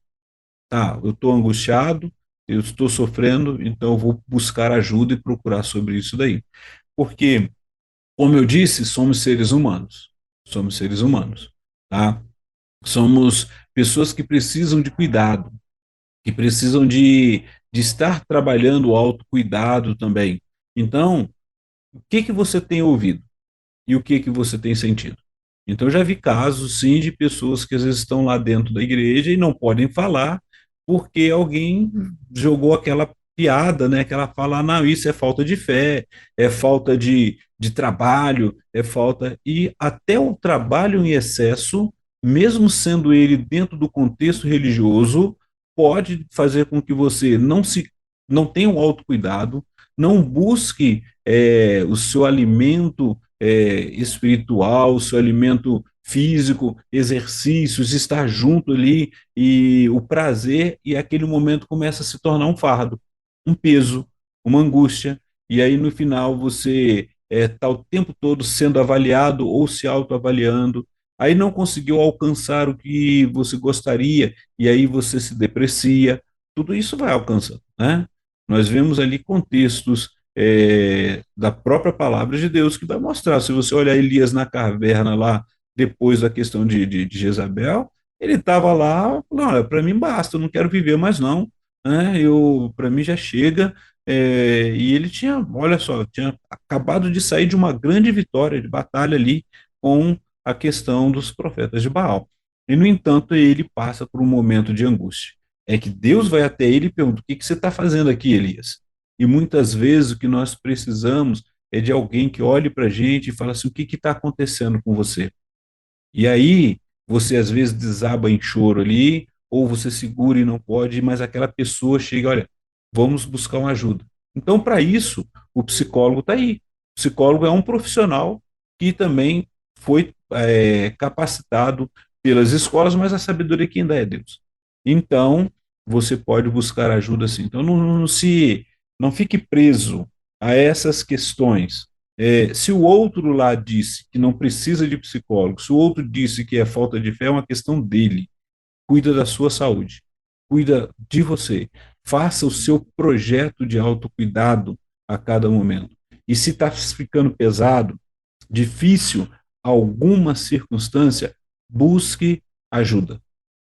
Tá, eu estou angustiado, eu estou sofrendo, então eu vou buscar ajuda e procurar sobre isso daí. Porque, como eu disse, somos seres humanos. Somos seres humanos, tá? Somos pessoas que precisam de cuidado, que precisam de estar trabalhando o autocuidado também. Então, o que que você tem ouvido e o que que você tem sentido? Então, eu já vi casos, sim, de pessoas que às vezes estão lá dentro da igreja e não podem falar porque alguém jogou aquela piada, né? Aquela fala, não, isso é falta de fé, é falta de trabalho, é falta. E até o trabalho em excesso, mesmo sendo ele dentro do contexto religioso, pode fazer com que você não tenha um autocuidado, não busque o seu alimento espiritual, o seu alimento físico, exercícios, estar junto ali e o prazer, e aquele momento começa a se tornar um fardo, um peso, uma angústia, e aí no final você está o tempo todo sendo avaliado ou se autoavaliando, aí não conseguiu alcançar o que você gostaria, e aí você se deprecia, tudo isso vai alcançando, né? Nós vemos ali contextos da própria palavra de Deus que vai mostrar. Se você olhar Elias na caverna lá, depois da questão de Jezabel, ele estava lá, não, para mim basta, eu não quero viver mais não, né? Para mim já chega. E ele tinha, olha só, tinha acabado de sair de uma grande vitória de batalha ali com a questão dos profetas de Baal. E, no entanto, ele passa por um momento de angústia. É que Deus vai até ele e pergunta: o que que você está fazendo aqui, Elias? E muitas vezes o que nós precisamos é de alguém que olhe para a gente e fale assim: o que está acontecendo com você? E aí você às vezes desaba em choro ali, ou você segura e não pode, mas aquela pessoa chega, olha, vamos buscar uma ajuda. Então, para isso, o psicólogo está aí. O psicólogo é um profissional que também foi capacitado pelas escolas, mas a sabedoria que ainda é Deus. Então, você pode buscar ajuda sim. Então, não fique preso a essas questões. Se o outro lá disse que não precisa de psicólogo, se o outro disse que é falta de fé, é uma questão dele. Cuida da sua saúde, cuida de você, faça o seu projeto de autocuidado a cada momento. E se está ficando pesado, difícil, alguma circunstância, busque ajuda,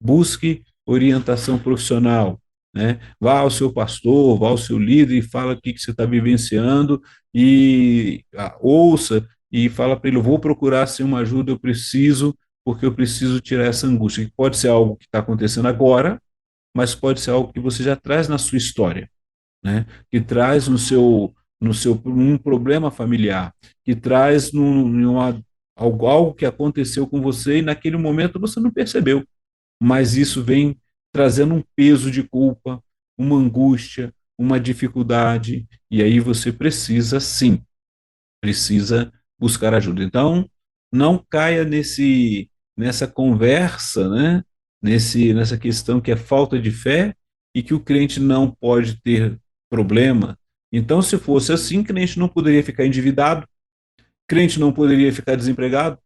busque orientação profissional, né? Vá ao seu pastor, vá ao seu líder e fala o que você está vivenciando e ouça e fala para ele, eu vou procurar assim, uma ajuda, eu preciso, porque eu preciso tirar essa angústia, que pode ser algo que está acontecendo agora, mas pode ser algo que você já traz na sua história, né? Que traz no seu um problema familiar, que traz algo que aconteceu com você e naquele momento você não percebeu, mas isso vem trazendo um peso de culpa, uma angústia, uma dificuldade, e aí você precisa sim, precisa buscar ajuda. Então, não caia nessa conversa, né? Nessa questão que é falta de fé e que o crente não pode ter problema. Então, se fosse assim, crente não poderia ficar endividado, crente não poderia ficar desempregado,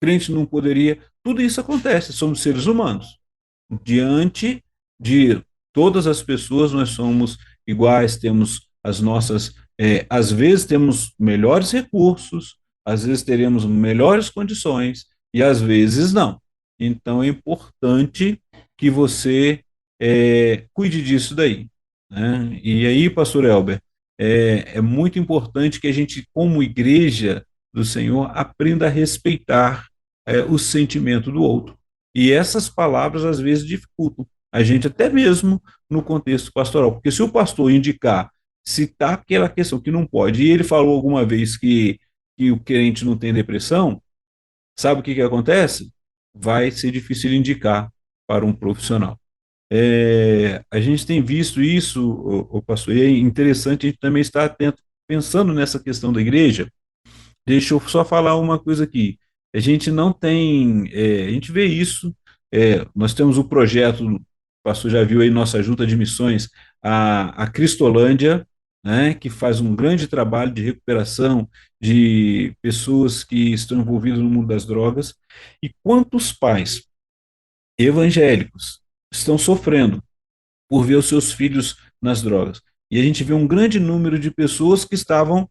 crente não poderia. Tudo isso acontece, somos seres humanos. Diante de todas as pessoas, nós somos iguais, temos as nossas. Às vezes temos melhores recursos, às vezes teremos melhores condições, e às vezes não. Então é importante que você cuide disso daí, né? E aí, pastor Elber, é muito importante que a gente, como igreja do Senhor, aprenda a respeitar o sentimento do outro. E essas palavras às vezes dificultam a gente até mesmo no contexto pastoral, porque se o pastor indicar se está aquela questão que não pode, e ele falou alguma vez que o crente não tem depressão, sabe o que acontece? Vai ser difícil indicar para um profissional. A gente tem visto isso, o pastor, e é interessante a gente também estar atento, pensando nessa questão da igreja. Deixa eu só falar uma coisa aqui. A gente não tem, a gente vê isso, nós temos o projeto, o pastor já viu aí nossa junta de missões, a Cristolândia, né, que faz um grande trabalho de recuperação de pessoas que estão envolvidas no mundo das drogas. E quantos pais evangélicos estão sofrendo por ver os seus filhos nas drogas? E a gente vê um grande número de pessoas que estavam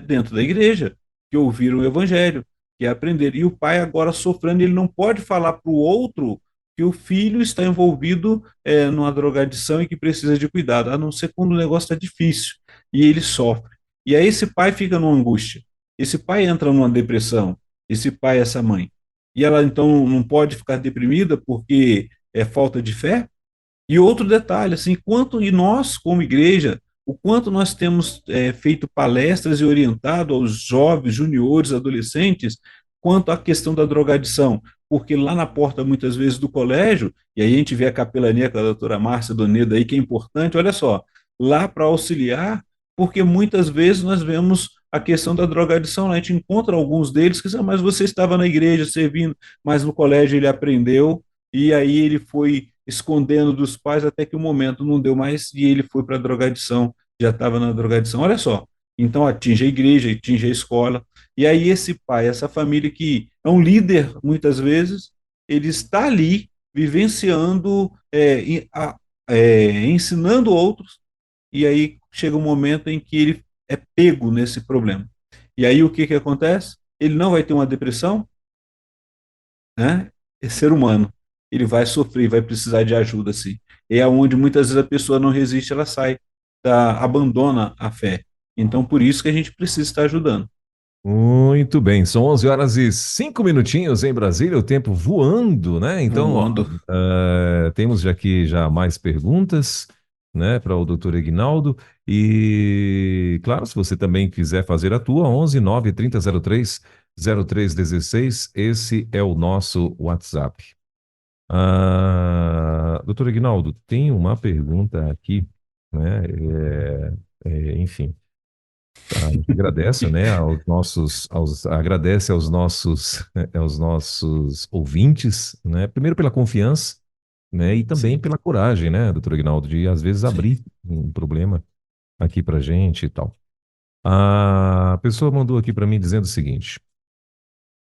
dentro da igreja, que ouviram o evangelho, que aprenderam. E o pai agora sofrendo, ele não pode falar para o outro que o filho está envolvido numa drogadição e que precisa de cuidado, a não ser quando o negócio está difícil e ele sofre. E aí esse pai fica numa angústia, esse pai entra numa depressão, esse pai, essa mãe. E ela então não pode ficar deprimida porque é falta de fé? E outro detalhe, assim, e nós, como igreja, o quanto nós temos feito palestras e orientado aos jovens, juniores, adolescentes, quanto à questão da drogadição, porque lá na porta, muitas vezes, do colégio, e aí a gente vê a capelania com a doutora Márcia Doneda aí, que é importante, olha só, lá para auxiliar, porque muitas vezes nós vemos a questão da drogadição, a gente encontra alguns deles que dizem, mas você estava na igreja servindo, mas no colégio ele aprendeu, e aí ele foi escondendo dos pais até que o momento não deu mais e ele foi para a drogadição, já estava na drogadição. Olha só, então atinge a igreja, atinge a escola, e aí esse pai, essa família que é um líder muitas vezes, ele está ali vivenciando, ensinando outros, e aí chega um momento em que ele é pego nesse problema. E aí o que acontece? Ele não vai ter uma depressão, né? É ser humano, ele vai sofrer, vai precisar de ajuda, sim. É onde muitas vezes a pessoa não resiste, ela sai, abandona a fé. Então, por isso que a gente precisa estar ajudando. Muito bem, são 11 horas e 5 minutinhos em Brasília, o tempo voando, né? Então, Voando. temos aqui já mais perguntas, né, para o doutor Ignaldo. E, claro, se você também quiser fazer a tua, 11 9 3003 0316, esse é o nosso WhatsApp. doutor Aguinaldo, tem uma pergunta aqui, né? Enfim, a gente agradece, né, agradece aos nossos ouvintes, né? Primeiro pela confiança, né? E também Sim, pela coragem, né, doutor Aguinaldo, de às vezes sim. abrir um problema aqui pra gente e tal. A pessoa mandou aqui para mim dizendo o seguinte: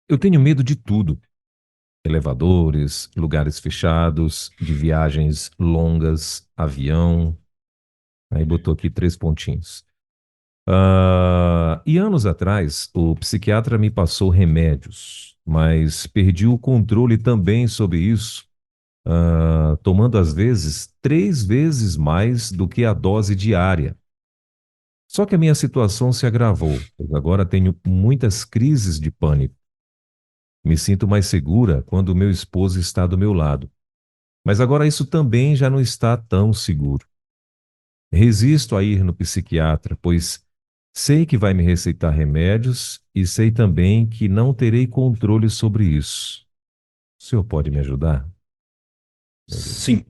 eu tenho medo de tudo. Elevadores, lugares fechados, de viagens longas, avião. Aí botou aqui 3 pontinhos. E anos atrás, o psiquiatra me passou remédios, mas perdi o controle também sobre isso, tomando às vezes 3 vezes mais do que a dose diária. Só que a minha situação se agravou, pois agora tenho muitas crises de pânico. Me sinto mais segura quando meu esposo está do meu lado. Mas agora isso também já não está tão seguro. Resisto a ir no psiquiatra, pois sei que vai me receitar remédios e sei também que não terei controle sobre isso. O senhor pode me ajudar? Meu Deus. Sim.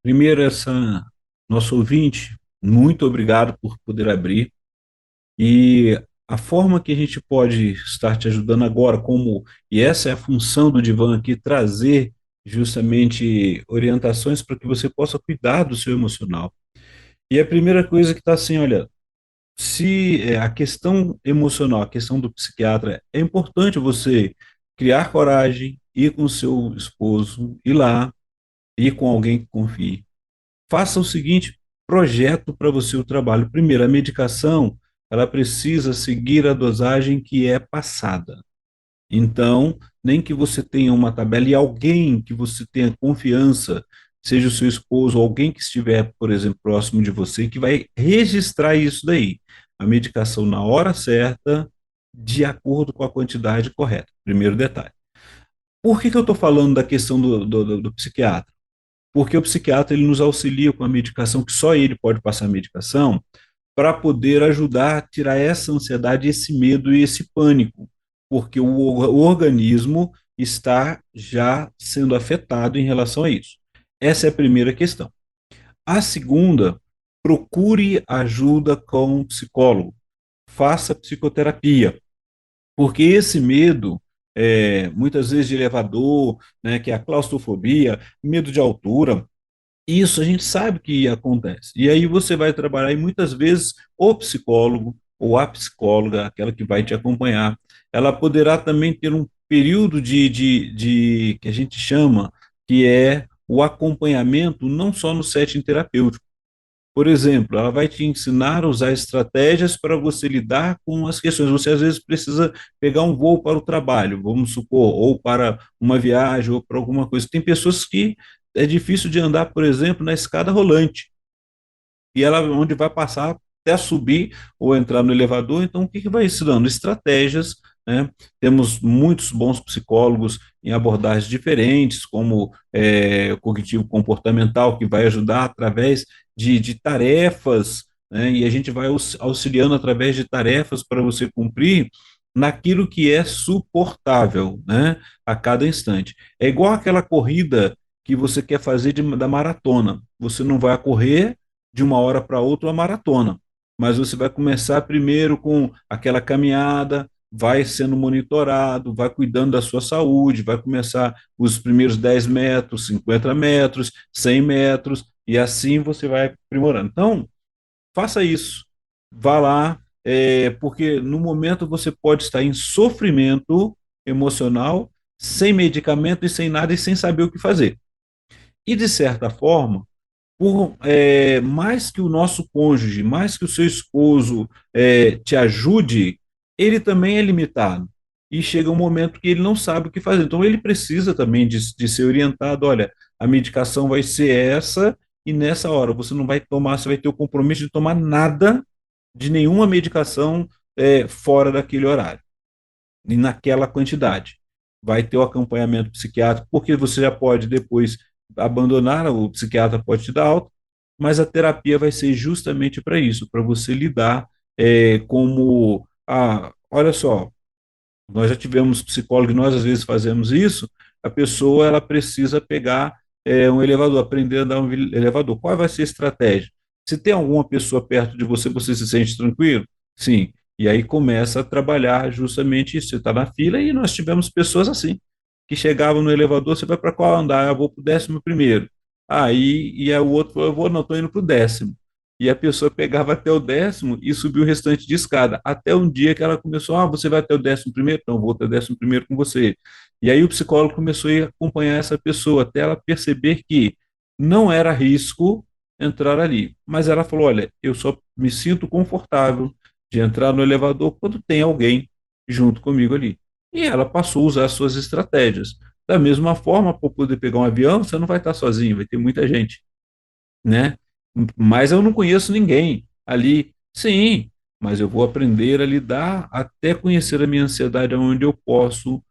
Primeiro, essa nosso ouvinte, muito obrigado por poder abrir. E a forma que a gente pode estar te ajudando agora, e essa é a função do Divan aqui, trazer justamente orientações para que você possa cuidar do seu emocional. E a primeira coisa que está assim, olha, se a questão emocional, a questão do psiquiatra, é importante você criar coragem, ir com o seu esposo, ir lá, ir com alguém que confie. Faça o seguinte projeto para você o trabalho. Primeiro, a medicação, ela precisa seguir a dosagem que é passada. Então, nem que você tenha uma tabela e alguém que você tenha confiança, seja o seu esposo ou alguém que estiver, por exemplo, próximo de você, que vai registrar isso daí. A medicação na hora certa, de acordo com a quantidade correta. Primeiro detalhe. Por que eu estou falando da questão do psiquiatra? Porque o psiquiatra ele nos auxilia com a medicação, que só ele pode passar a medicação, para poder ajudar a tirar essa ansiedade, esse medo e esse pânico, porque o organismo está já sendo afetado em relação a isso. Essa é a primeira questão. A segunda, procure ajuda com um psicólogo, faça psicoterapia, porque esse medo, muitas vezes de elevador, né, que é a claustrofobia, medo de altura, isso a gente sabe que acontece. E aí você vai trabalhar e muitas vezes o psicólogo ou a psicóloga, aquela que vai te acompanhar, ela poderá também ter um período de que a gente chama que é o acompanhamento não só no setting terapêutico. Por exemplo, ela vai te ensinar a usar estratégias para você lidar com as questões. Você às vezes precisa pegar um voo para o trabalho, vamos supor, ou para uma viagem, ou para alguma coisa. Tem pessoas que é difícil de andar, por exemplo, na escada rolante, e ela onde vai passar até subir ou entrar no elevador. Então, o que vai ensinando? Estratégias, né? Temos muitos bons psicólogos em abordagens diferentes, como o cognitivo comportamental, que vai ajudar através de tarefas, né? E a gente vai auxiliando através de tarefas para você cumprir naquilo que é suportável, né? A cada instante. É igual aquela corrida que você quer fazer da maratona. Você não vai correr de uma hora para outra uma maratona, mas você vai começar primeiro com aquela caminhada, vai sendo monitorado, vai cuidando da sua saúde, vai começar os primeiros 10 metros, 50 metros, 100 metros, e assim você vai aprimorando. Então, faça isso, vá lá, porque no momento você pode estar em sofrimento emocional, sem medicamento e sem nada e sem saber o que fazer. E de certa forma, mais que o nosso cônjuge, mais que o seu esposo te ajude, ele também é limitado. E chega um momento que ele não sabe o que fazer. Então, ele precisa também de ser orientado: olha, a medicação vai ser essa, e nessa hora você não vai tomar, você vai ter o compromisso de tomar nada de nenhuma medicação fora daquele horário e naquela quantidade. Vai ter o acompanhamento psiquiátrico, porque você já pode depois abandonar, o psiquiatra pode te dar alta, mas a terapia vai ser justamente para isso, para você lidar olha só, nós já tivemos psicólogo, nós às vezes fazemos isso, a pessoa ela precisa pegar um elevador, aprender a andar um elevador. Qual vai ser a estratégia? Se tem alguma pessoa perto de você, você se sente tranquilo? Sim. E aí começa a trabalhar justamente isso. Você está na fila e nós tivemos pessoas assim, que chegavam no elevador, você vai para qual andar? Eu vou para o 11º. Aí, e aí o outro falou, eu vou, não, estou indo para o 10º. E a pessoa pegava até o 10º e subiu o restante de escada. Até um dia que ela começou, você vai até o 11º? Então, vou até o 11º com você. E aí o psicólogo começou a acompanhar essa pessoa até ela perceber que não era risco entrar ali. Mas ela falou: olha, eu só me sinto confortável de entrar no elevador quando tem alguém junto comigo ali. E ela passou a usar as suas estratégias. Da mesma forma, para poder pegar um avião, você não vai estar sozinho, vai ter muita gente, né? Mas eu não conheço ninguém ali. Sim, mas eu vou aprender a lidar até conhecer a minha ansiedade, onde eu posso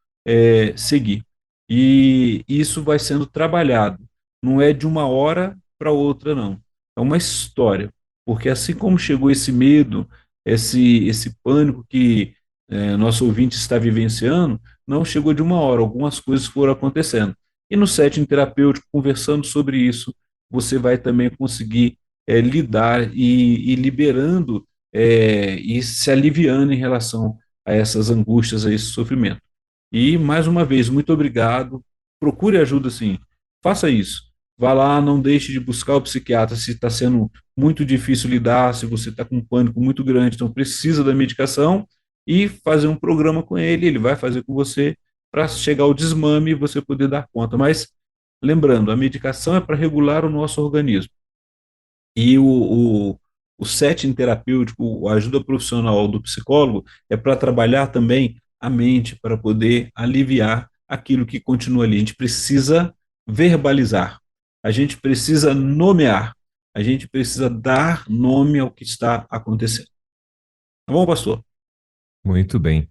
seguir. E isso vai sendo trabalhado. Não é de uma hora para outra, não. É uma história. Porque assim como chegou esse medo, esse pânico que nosso ouvinte está vivenciando, não chegou de uma hora. Algumas coisas foram acontecendo. E no setting terapêutico, conversando sobre isso, você vai também conseguir lidar e liberando e se aliviando em relação a essas angústias, a esse sofrimento. E, mais uma vez, muito obrigado. Procure ajuda, sim. Faça isso. Vá lá, não deixe de buscar o psiquiatra se está sendo muito difícil lidar, se você está com um pânico muito grande, então precisa da medicação e fazer um programa com ele, ele vai fazer com você para chegar ao desmame e você poder dar conta. Mas, lembrando, a medicação é para regular o nosso organismo. E o setting terapêutico, a ajuda profissional do psicólogo, é para trabalhar também a mente, para poder aliviar aquilo que continua ali. A gente precisa verbalizar, a gente precisa nomear, a gente precisa dar nome ao que está acontecendo. Tá bom, pastor? Muito bem.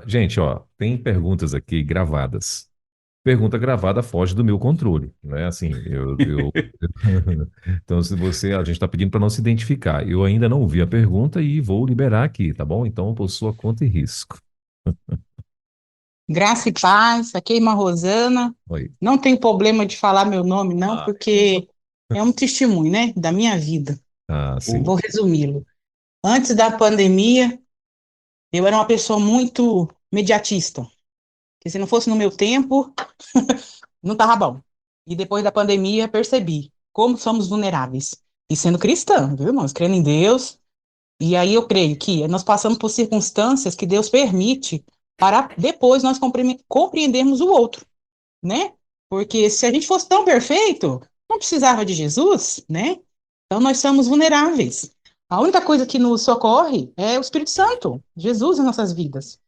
Gente, ó, tem perguntas aqui gravadas. Pergunta gravada foge do meu controle, né? Assim, então, se você, a gente está pedindo para não se identificar. Eu ainda não vi a pergunta e vou liberar aqui, tá bom? Então, por sua conta e risco. Graça e paz, aqui é a irmã Rosana. Oi. Não tem problema de falar meu nome, não, Ah, porque é um testemunho, né, da minha vida. sim. Vou resumi-lo. Antes da pandemia, eu era uma pessoa muito mediatista, que se não fosse no meu tempo, não estava bom. E depois da pandemia, percebi como somos vulneráveis. E sendo cristã, viu, irmãos? Crendo em Deus. E aí eu creio que nós passamos por circunstâncias que Deus permite para depois nós compreendermos o outro, né? Porque se a gente fosse tão perfeito, não precisava de Jesus, né? Então nós somos vulneráveis. A única coisa que nos socorre é o Espírito Santo, Jesus em nossas vidas.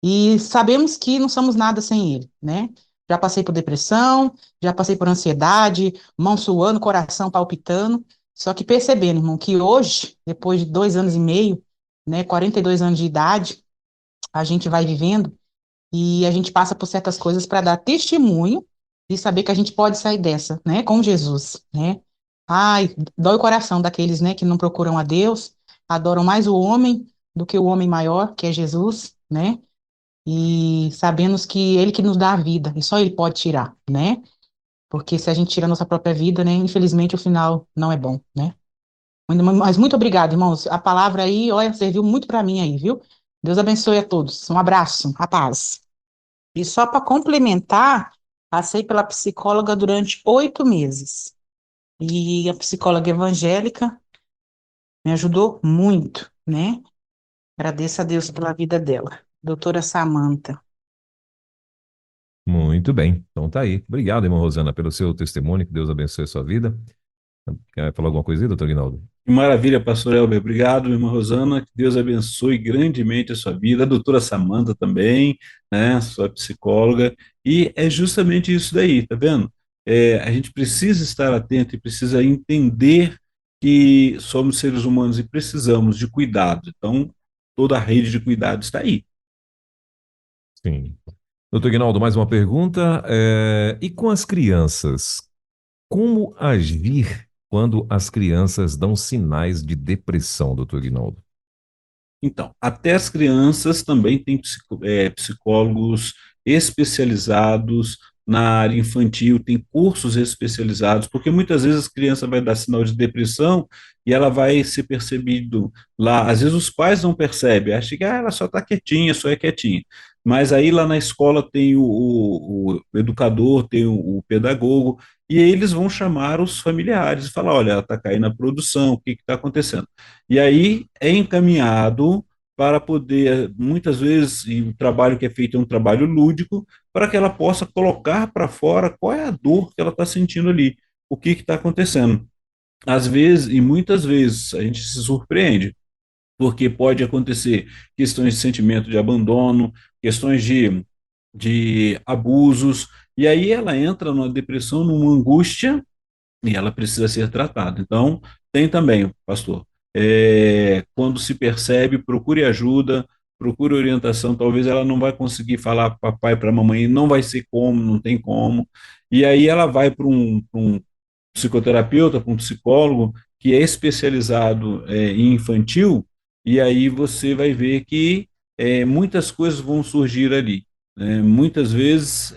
E sabemos que não somos nada sem ele, né? Já passei por depressão, já passei por ansiedade, mão suando, coração palpitando. Só que percebendo, irmão, que hoje, depois de 2 anos e meio, né, 42 anos de idade, a gente vai vivendo e a gente passa por certas coisas para dar testemunho e saber que a gente pode sair dessa, né, com Jesus, né? Ai, dói o coração daqueles, né, que não procuram a Deus, adoram mais o homem do que o homem maior, que é Jesus, né? E sabemos que ele que nos dá a vida, e só ele pode tirar, né? Porque se a gente tira a nossa própria vida, né, infelizmente o final não é bom, né? Mas muito obrigado, irmãos. A palavra aí, olha, serviu muito para mim aí, viu? Deus abençoe a todos. Um abraço, a paz. E só para complementar, passei pela psicóloga durante 8 meses. E a psicóloga evangélica me ajudou muito, né? Agradeço a Deus pela vida dela. Doutora Samanta. Muito bem. Então tá aí. Obrigado, irmã Rosana, pelo seu testemunho. Que Deus abençoe a sua vida. Quer falar alguma coisa aí, doutor Guinaldo? Que maravilha, pastor Elber. Obrigado, irmã Rosana. Que Deus abençoe grandemente a sua vida. A doutora Samanta também, né? Sua psicóloga. E é justamente isso daí, tá vendo? A gente precisa estar atento e precisa entender que somos seres humanos e precisamos de cuidado. Então, toda a rede de cuidado está aí. Sim. Doutor Guinaldo, mais uma pergunta. E com as crianças? Como agir quando as crianças dão sinais de depressão, doutor Guinaldo? Então, até as crianças também têm psicólogos especializados na área infantil, tem cursos especializados, porque muitas vezes a criança vai dar sinal de depressão e ela vai ser percebido lá. Às vezes os pais não percebem, acham que ela só está quietinha, só é quietinha. Mas aí lá na escola tem o educador, tem o pedagogo, e aí eles vão chamar os familiares e falar: olha, ela está caindo na produção, o que está acontecendo? E aí é encaminhado para poder, muitas vezes, e o trabalho que é feito é um trabalho lúdico, para que ela possa colocar para fora qual é a dor que ela está sentindo ali, o que está acontecendo. Às vezes, e muitas vezes, a gente se surpreende, porque pode acontecer questões de sentimento de abandono, questões de abusos, e aí ela entra numa depressão, numa angústia, e ela precisa ser tratada. Então, tem também, pastor, quando se percebe, procure ajuda, procure orientação. Talvez ela não vai conseguir falar para papai, para mamãe, não vai ser como, não tem como. E aí ela vai para um psicoterapeuta, para um psicólogo que é especializado em infantil, e aí você vai ver que muitas coisas vão surgir ali. Muitas vezes,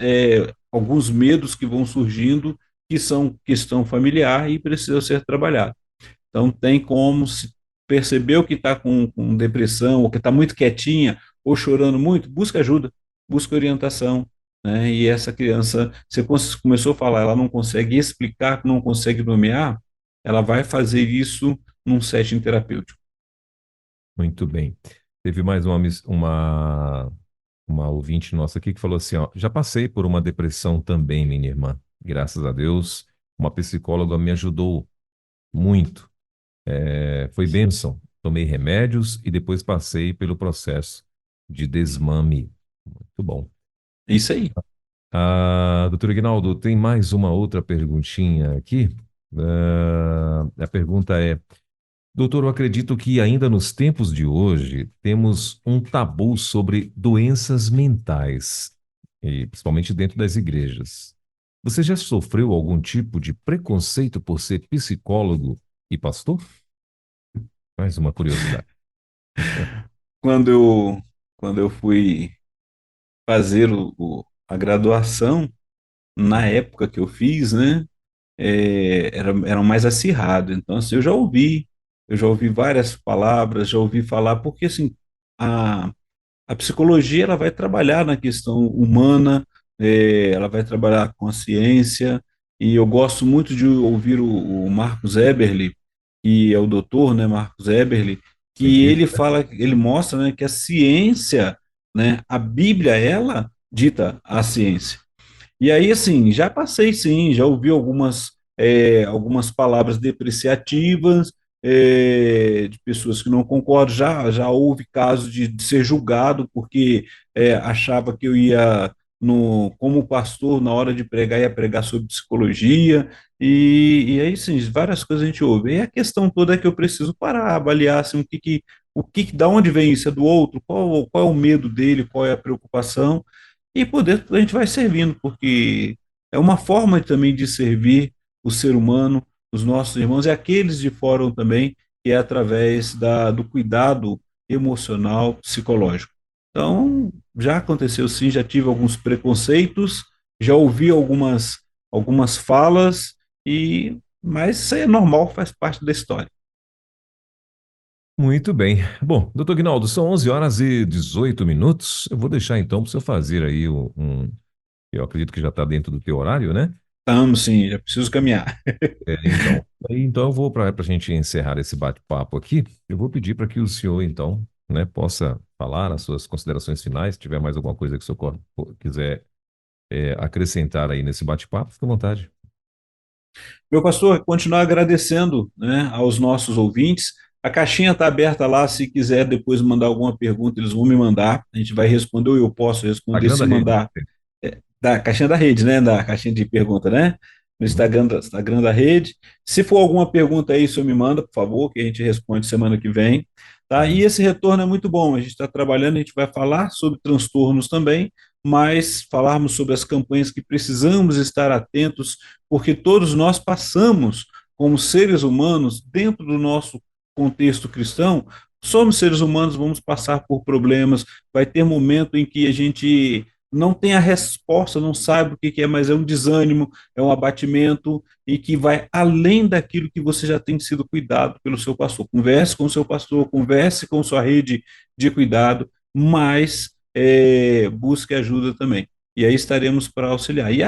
alguns medos que vão surgindo que são questão familiar e precisam ser trabalhados. Então, tem como se perceber o que está com depressão, ou que está muito quietinha, ou chorando muito, busca ajuda, busca orientação. Né? E essa criança, você começou a falar, ela não consegue explicar, não consegue nomear, ela vai fazer isso num setting terapêutico. Muito bem. Teve mais uma ouvinte nossa aqui que falou assim, ó, já passei por uma depressão também, minha irmã. Graças a Deus, uma psicóloga me ajudou muito. Foi bênção. Tomei remédios e depois passei pelo processo de desmame. Muito bom. É isso aí. Doutor Ignaldo, tem mais uma outra perguntinha aqui. A pergunta é: doutor, eu acredito que ainda nos tempos de hoje temos um tabu sobre doenças mentais, e principalmente dentro das igrejas. Você já sofreu algum tipo de preconceito por ser psicólogo e pastor? Mais uma curiosidade. Quando eu, quando eu fui fazer a graduação, na época que eu fiz, né, eram mais acirrados. Então, assim, eu já ouvi várias palavras, já ouvi falar, porque assim, a, a psicologia ela vai trabalhar na questão humana, ela vai trabalhar com a ciência, e eu gosto muito de ouvir o Marcos Eberle, que é o doutor, né, Marcos Eberle, que ele Cientista. fala, ele mostra, né, que a ciência, né, a Bíblia, ela dita a ciência. E aí, assim, já passei sim, já ouvi algumas palavras depreciativas, de pessoas que não concordam, já houve casos de ser julgado porque achava que eu ia, como pastor, na hora de pregar, ia pregar sobre psicologia, e aí, sim, várias coisas a gente ouve. E a questão toda é que eu preciso parar, avaliar, assim, da onde vem isso, é do outro, qual é o medo dele, qual é a preocupação, e poder a gente vai servindo, porque é uma forma também de servir o ser humano, os nossos irmãos e aqueles de fora também, que é através do cuidado emocional, psicológico. Então, já aconteceu sim, já tive alguns preconceitos, já ouvi algumas falas, mas isso aí é normal, faz parte da história. Muito bem. Bom, doutor Guinaldo, são 11 horas e 18 minutos. Eu vou deixar então para você fazer aí eu acredito que já está dentro do teu horário, né? Estamos sim, já preciso caminhar. Então eu vou para a gente encerrar esse bate-papo aqui. Eu vou pedir para que o senhor então, né, possa falar as suas considerações finais. Se tiver mais alguma coisa que o senhor quiser acrescentar aí nesse bate-papo, fique à vontade. Meu pastor, continuar agradecendo, né, aos nossos ouvintes. A caixinha está aberta lá, se quiser depois mandar alguma pergunta, eles vão me mandar. A gente vai responder, ou eu posso responder, Agranda se a rede. mandar da caixinha da rede, né? Da caixinha de pergunta, né? No Uhum. Instagram da rede. Se for alguma pergunta aí, o senhor me manda, por favor, que a gente responde semana que vem. Tá? E Uhum. esse retorno é muito bom. A gente está trabalhando, a gente vai falar sobre transtornos também, mas falarmos sobre as campanhas que precisamos estar atentos, porque todos nós passamos, como seres humanos, dentro do nosso contexto cristão, somos seres humanos, vamos passar por problemas, vai ter momento em que a gente não tem a resposta, não sabe o que que é, mas é um desânimo, é um abatimento e que vai além daquilo que você já tem sido cuidado pelo seu pastor. Converse com o seu pastor, converse com sua rede de cuidado, mas busque ajuda também. E aí estaremos para auxiliar. E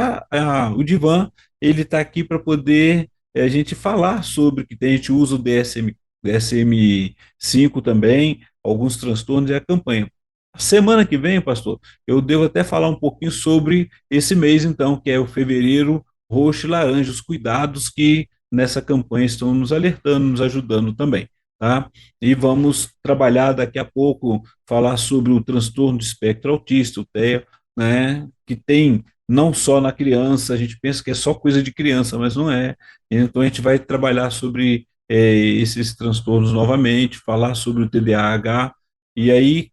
o Divan, ele está aqui para poder a gente falar sobre que a gente usa o DSM-5 também, alguns transtornos e a campanha. Semana que vem, pastor, eu devo até falar um pouquinho sobre esse mês, então, que é o fevereiro roxo e laranja, os cuidados que nessa campanha estão nos alertando, nos ajudando também, tá? E vamos trabalhar daqui a pouco, falar sobre o transtorno de espectro autista, o TEA, né, que tem não só na criança, a gente pensa que é só coisa de criança, mas não é. Então a gente vai trabalhar sobre esses transtornos novamente, falar sobre o TDAH, e aí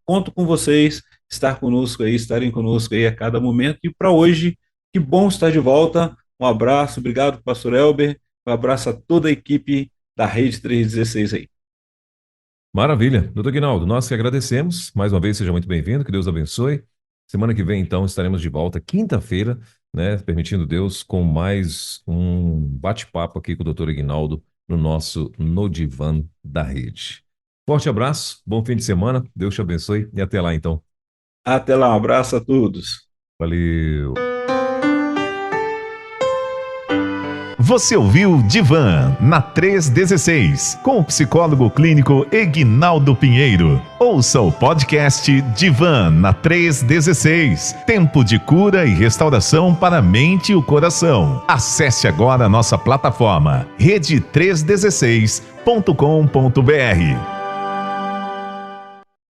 conto com vocês, estar conosco aí, estarem conosco aí a cada momento. E para hoje, que bom estar de volta. Um abraço, obrigado, pastor Elber. Um abraço a toda a equipe da Rede 316 aí. Maravilha. Doutor Aguinaldo, nós que agradecemos. Mais uma vez, seja muito bem-vindo, que Deus abençoe. Semana que vem, então, estaremos de volta, quinta-feira, né, permitindo Deus, com mais um bate-papo aqui com o doutor Aguinaldo no nosso No Divã da Rede. Forte abraço, bom fim de semana, Deus te abençoe e até lá, então. Até lá, um abraço a todos. Valeu. Você ouviu Divan na 316, com o psicólogo clínico Eguinaldo Pinheiro. Ouça o podcast Divan na 316, tempo de cura e restauração para a mente e o coração. Acesse agora a nossa plataforma rede316.com.br.